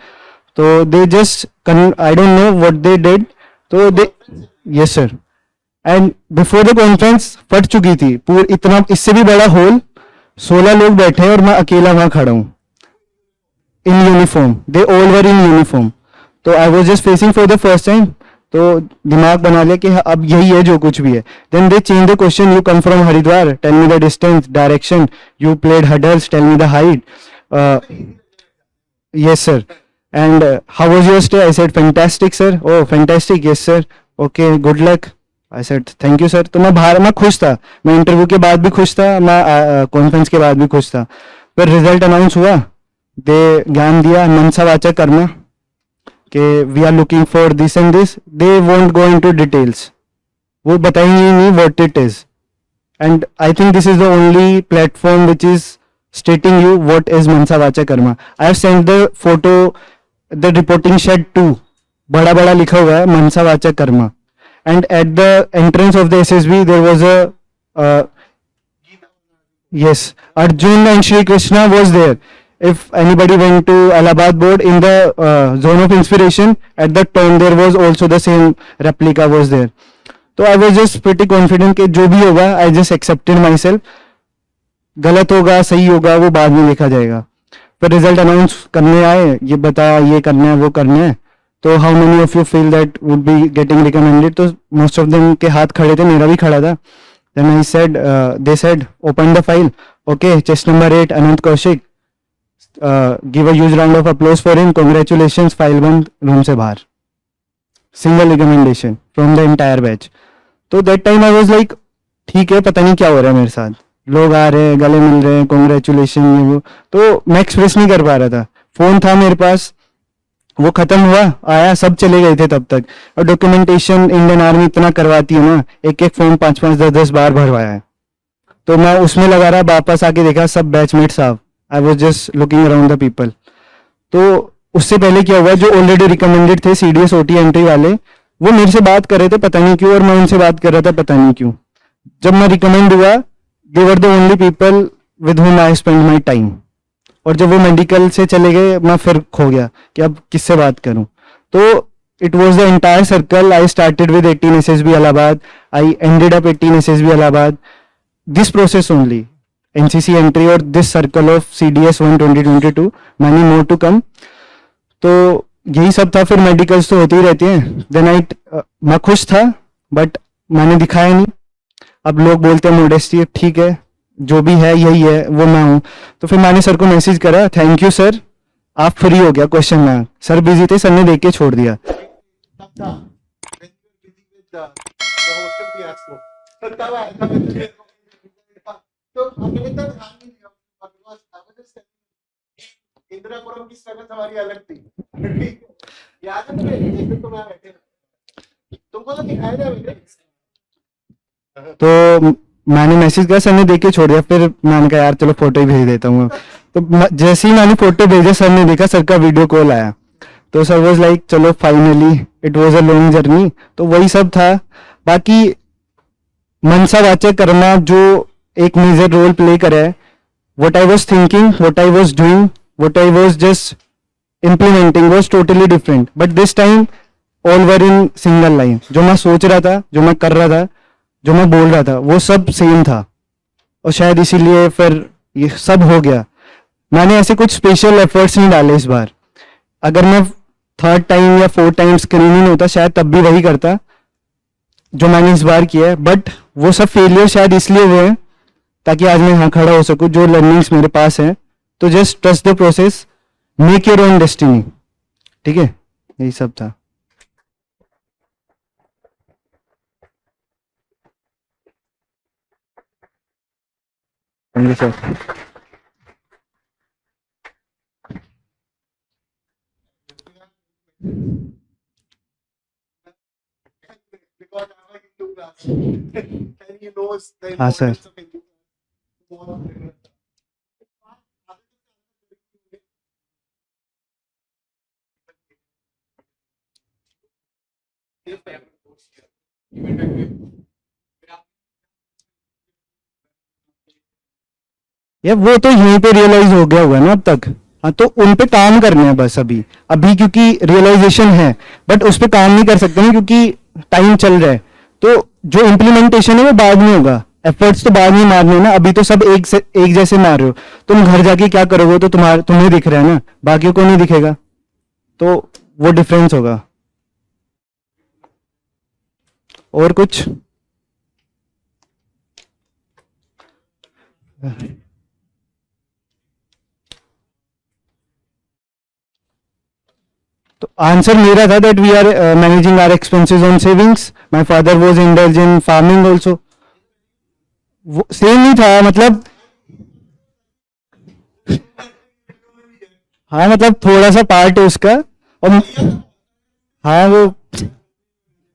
So they just, I don't know what they did. So they, yes sir. And before the conference फट चुकी थी पूरी, इतना इससे भी बड़ा हॉल, 16 लोग बैठे हैं और मैं अकेला वहां खड़ा हूं in uniform. They all were in uniform. तो I was just facing for the first time. तो दिमाग बना लिया कि अब यही है जो कुछ भी है. Then they change the question, you come from Haridwar, tell me the distance, direction, you played hurdles, tell me the height. Yes sir. And how was your stay? I said fantastic sir. Oh fantastic. Yes sir. Okay, good luck. I said thank you sir. तो मैं खुश था, मैं इंटरव्यू के बाद भी खुश था, मैं कॉन्फ्रेंस के बाद भी खुश था। फिर रिजल्ट अनाउंस हुआ, दे ज्ञान दिया मनसा वाचा कर्मा कि we are looking for this and this, they won't go into details, वो बताएंगे नहीं what it is. And I think this is the only platform which is stating you what is Mansa Vacha Karma. I have sent the photo, the reporting shed 2, बड़ा बड़ा लिखा हुआ है मनसा वाचा Karma, and at the entrance of the SSB there was a uh, yes, Arjun and Shri Krishna was there. If anybody went to Allahabad board in the zone of inspiration, at that time there was also the same replica was there. तो I was just pretty confident कि जो भी होगा I just accepted my self, गलत होगा सही होगा वो बाद में देखा जाएगा। फिर रिजल्ट अनाउंस करने आए, ये बता ये करना है वो करना है, तो how many of you feel that would be getting recommended, तो मोस्ट ऑफ देम के हाथ खड़े थे, मेरा भी खड़ा था। Then I said, they said open the file, okay chest number 8 Anant Kaushik, give a huge round of applause for him, congratulations, file बंद, रूम से बाहर, single recommendation from the entire batch. तो that time I was like ठीक है पता नहीं क्या हो रहा है मेरे साथ, लोग आ रहे हैं गले मिल रहे हैं कॉन्ग्रेचुलेशन ये वो, तो मैं एक्सप्रेस नहीं कर पा रहा था। फोन था मेरे पास, वो खत्म हुआ आया, सब चले गए थे तब तक, और डॉक्यूमेंटेशन इंडियन आर्मी इतना करवाती है ना, एक एक फॉर्म 5-5 10-10 बार भरवाया है, तो मैं उसमें लगा रहा, वापस आके देखा सब बैचमेट साहब, I was just looking around the people. तो उससे पहले क्या हुआ, जो ऑलरेडी रिकमेंडेड थे CDS OT एंट्री वाले, वो मेरे से बात कर रहे थे पता नहीं क्यों, और मैं उनसे बात कर रहा था पता नहीं क्यों। जब मैं रिकमेंड हुआ, they were the only people with whom I spend my time, और जब वो मेडिकल से चले गए मैं फिर खो गया कि अब किससे बात करूं। तो it was the entire circle, I started with 18 SSB Allahabad, I ended up 18 SSB Allahabad, this process only, NCC entry और this circle of CDS 1 2022, many more to come. तो यही सब था, फिर मेडिकल्स तो होती ही रहती हैं। देन आई मैं खुश था बट मैंने दिखाया नहीं। अब लोग बोलते हैं मोडेस्टी, ठीक है जो भी है यही है वो मैं हूँ। तो फिर मैंने सर को मैसेज करा, थैंक यू सर आप फ्री हो गया क्वेश्चन में, सर बिजी थे, सर ने देख के छोड़ दिया। तब था when you were busy with the hostel fiasco, तो तब आया था मैं तुझे तो हमने तब ध्यान नहीं दिया because I was just telling Indirapuram की स्ट्रगल हमारी अलग थी, ठीक है याद है तुम्हें, एक दिन तो मैं बैठे तुमको तो दिखाया था मैंने। तो मैंने मैसेज किया, सर ने देख के छोड़ दिया, फिर मैंने कहा यार चलो फोटो ही भेज देता हूँ। तो जैसे ही मैंने फोटो भेजा, सर ने देखा, सर का वीडियो कॉल आया, तो सर वाज लाइक चलो finally, it was a long journey. तो वही सब था। बाकी मनसा वाचा कर्मा जो एक मेजर रोल प्ले करा है, what I was thinking, what I was doing, what I was just implementing was totally different, but this time all were in single line। जो मैं सोच रहा था, जो मैं कर रहा था, जो मैं बोल रहा था, वो सब सेम था, और शायद इसीलिए फिर ये सब हो गया। मैंने ऐसे कुछ स्पेशल एफर्ट्स नहीं डाले इस बार। अगर मैं 3rd टाइम या 4th टाइम स्क्रीनिंग होता, शायद तब भी वही करता जो मैंने इस बार किया है, बट वो सब फेलियर शायद इसलिए हुए हैं ताकि आज मैं यहाँ खड़ा हो सकूं, जो लर्निंग्स मेरे पास हैं। तो just trust the process, make your own destiny, ठीक है, यही सब था। Thank you sir. Because I'm a Hindu class and he knows the हाँ sir. importance of Hindu class. ये वो तो यहीं पे रियलाइज हो गया हुआ है ना अब तक। हाँ, तो उन पे काम करने हैं बस अभी अभी क्योंकि रियलाइजेशन है, बट उस पे काम नहीं कर सकते ना क्योंकि टाइम चल रहा है। तो जो इम्प्लीमेंटेशन है वो बाद में होगा, एफर्ट्स तो बाद में मारने हैं ना, अभी तो सब एक जैसे मार रहे हो। तुम घर जाके क्या करोगे तो तुम्हें दिख रहा है ना, बाकियों को नहीं दिखेगा, तो वो डिफरेंस होगा। और कुछ तो आंसर मेरा था that we are managing our expenses on savings, my father was indulge in farming also. वो सेम ही था मतलब, हाँ मतलब थोड़ा सा पार्ट है उसका। और हाँ वो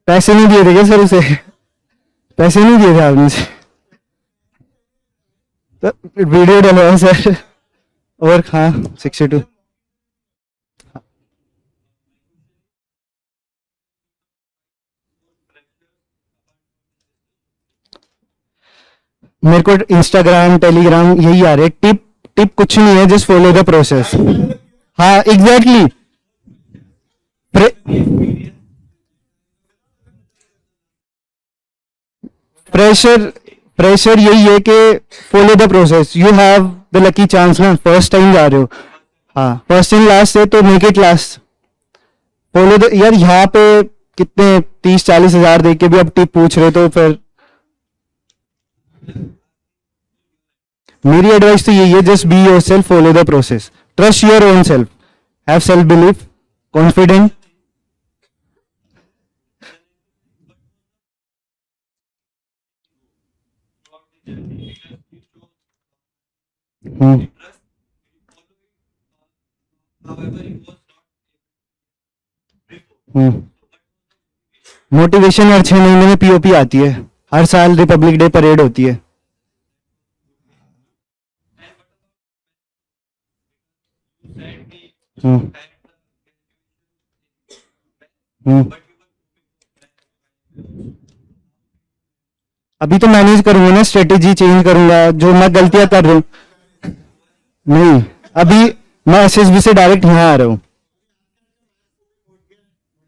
पैसे नहीं दिए थे क्या सर उसे? पैसे नहीं दिए थे आपने से? तो वीडियो डलवाओ सर। और हाँ 62 मेरे को इंस्टाग्राम टेलीग्राम यही आ रहे हैं। टिप टिप कुछ नहीं है, जस्ट फॉलो द प्रोसेस। हाँ एग्जैक्टली। प्रेशर प्रेशर यही है कि follow the process, you have the lucky chance ना, फर्स्ट टाइम जा रहे हो। हाँ फर्स्ट एंड लास्ट है तो make it last. Follow the, यार यहाँ पे कितने 30-40 हजार दे के भी अब टिप पूछ रहे, तो फिर मेरी एडवाइस तो यही है, just be yourself, follow the process, trust your own self, have self belief, confident. Hmm motivation हर 6 महीने में पीओपी आती है, हर साल रिपब्लिक डे परेड होती है। हम्म हम्म अभी तो मैनेज करूंगा ना, स्ट्रेटेजी चेंज करूंगा, जो मैं गलतियां कर रहा हूँ। नहीं, अभी मैं एसएसबी से डायरेक्ट यहाँ आ रहा हूँ।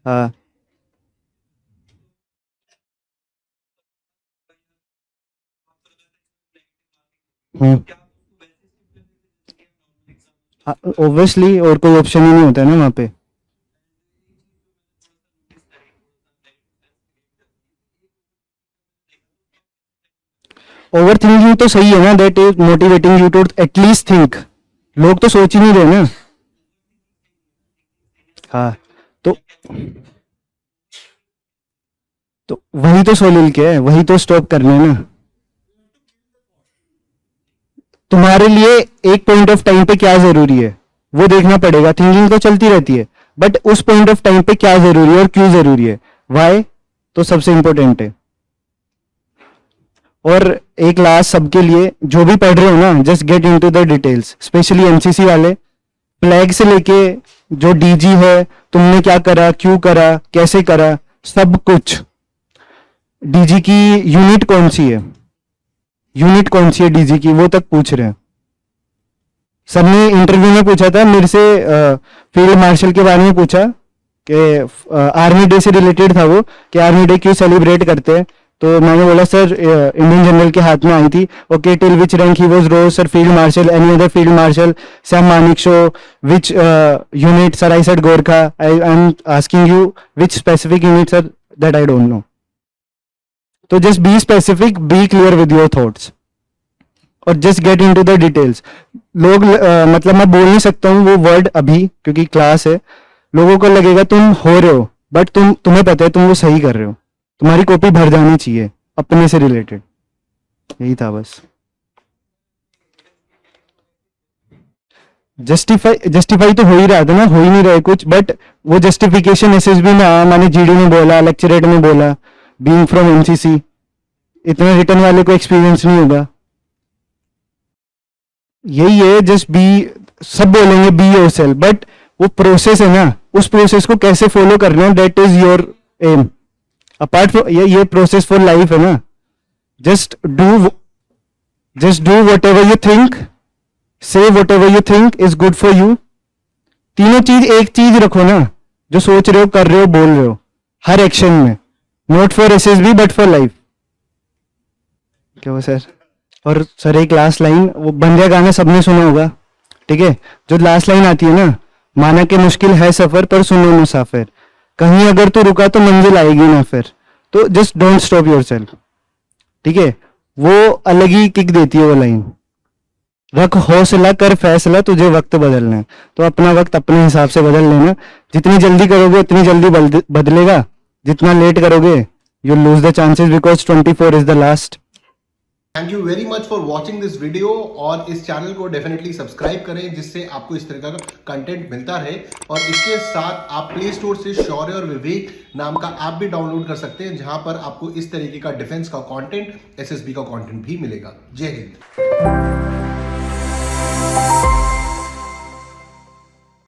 हाँ ऑब्वियसली, और कोई ऑप्शन ही नहीं होता है ना वहाँ पे। ओवर थिंकिंग तो सही है ना, that is motivating you to at least think. लोग तो सोच ही नहीं रहे ना। हाँ तो वही तो सोलिल के है, वही तो स्टॉप करना है ना। तुम्हारे लिए एक पॉइंट ऑफ टाइम पे क्या जरूरी है वो देखना पड़ेगा। थिंकिंग तो चलती रहती है, बट उस पॉइंट ऑफ टाइम पे क्या जरूरी है और क्यों जरूरी है, वाई तो सबसे इंपॉर्टेंट है। और एक लास्ट सबके लिए, जो भी पढ़ रहे हो ना, just get into the details, specially MCC वाले, फ्लैग से लेके जो डीजी है, तुमने क्या करा, क्यों करा, कैसे करा, सब कुछ। डीजी की यूनिट कौन सी है, यूनिट कौन सी है डीजी की, वो तक पूछ रहे हैं। सर ने इंटरव्यू में पूछा था मेरे से, फील्ड मार्शल के बारे में पूछा कि आर्मी डे से रिलेटेड था वो, कि आर्मी डे क्यों सेलिब्रेट करते हैं। तो मैंने बोला सर इंडियन जनरल के हाथ में आई थी। Okay, till which rank he was rose, sir field marshal, any other field marshal, Sam Manekshaw, which unit, sir I said Gorkha, I am asking you which specific unit sir, that I don't know. तो just be specific, be clear with your thoughts, और just get into the details. लोग मतलब मैं बोल नहीं सकता हूँ वो वर्ड अभी क्योंकि क्लास है, लोगों को लगेगा तुम हो रहे हो, बट तुम्हें पता है तुम वो सही कर रहे हो, तुम्हारी कॉपी भर जानी चाहिए अपने से रिलेटेड। यही था बस। जस्टिफाई तो हो ही रहा था ना, हो ही नहीं रहा है कुछ, बट वो जस्टिफिकेशन एसएसबी में आया, मैंने जीडी में बोला, लेक्चरेट में बोला, बीइंग फ्रॉम एमसीसी, इतना रिटर्न वाले को एक्सपीरियंस नहीं होगा। यही है, जस्ट बी, सब बोलेंगे बी योरसेल्फ, बट वो प्रोसेस है ना, उस प्रोसेस को कैसे फॉलो करना है, that is your aim. Apart from ये प्रोसेस फॉर लाइफ है ना। Just do whatever you think, say whatever you think is good for you. तीनों चीज एक चीज रखो ना, जो सोच रहे हो, कर रहे हो, बोल रहे हो, हर एक्शन में, not for SSB but for life. क्या हुआ सर? और सर एक लास्ट लाइन, वो बंदिया गाना सबने सुना होगा, ठीक है, जो लास्ट लाइन आती है ना, माना कि मुश्किल है सफर पर सुनो मुसाफिर, कहीं अगर तू रुका तो मंजिल आएगी ना फिर। तो जस्ट डोंट स्टॉप योरसेल्फ, ठीक है, वो अलग ही किक देती है वो लाइन। रख हौसला, कर फैसला, तुझे वक्त बदलना है। तो अपना वक्त अपने हिसाब से बदल लेना। जितनी जल्दी करोगे उतनी जल्दी बदलेगा, जितना लेट करोगे you lose the chances, because 24 is the last. Thank you very much for watching this video, और इस चैनल को डेफिनेटली सब्सक्राइब करें जिससे आपको इस तरह का कंटेंट मिलता रहे। और इसके साथ आप प्ले स्टोर से शौर्य और विवेक नाम का ऐप भी डाउनलोड कर सकते हैं, जहां पर आपको इस तरीके का डिफेंस का कंटेंट, एसएसबी का कंटेंट भी मिलेगा। जय हिंद।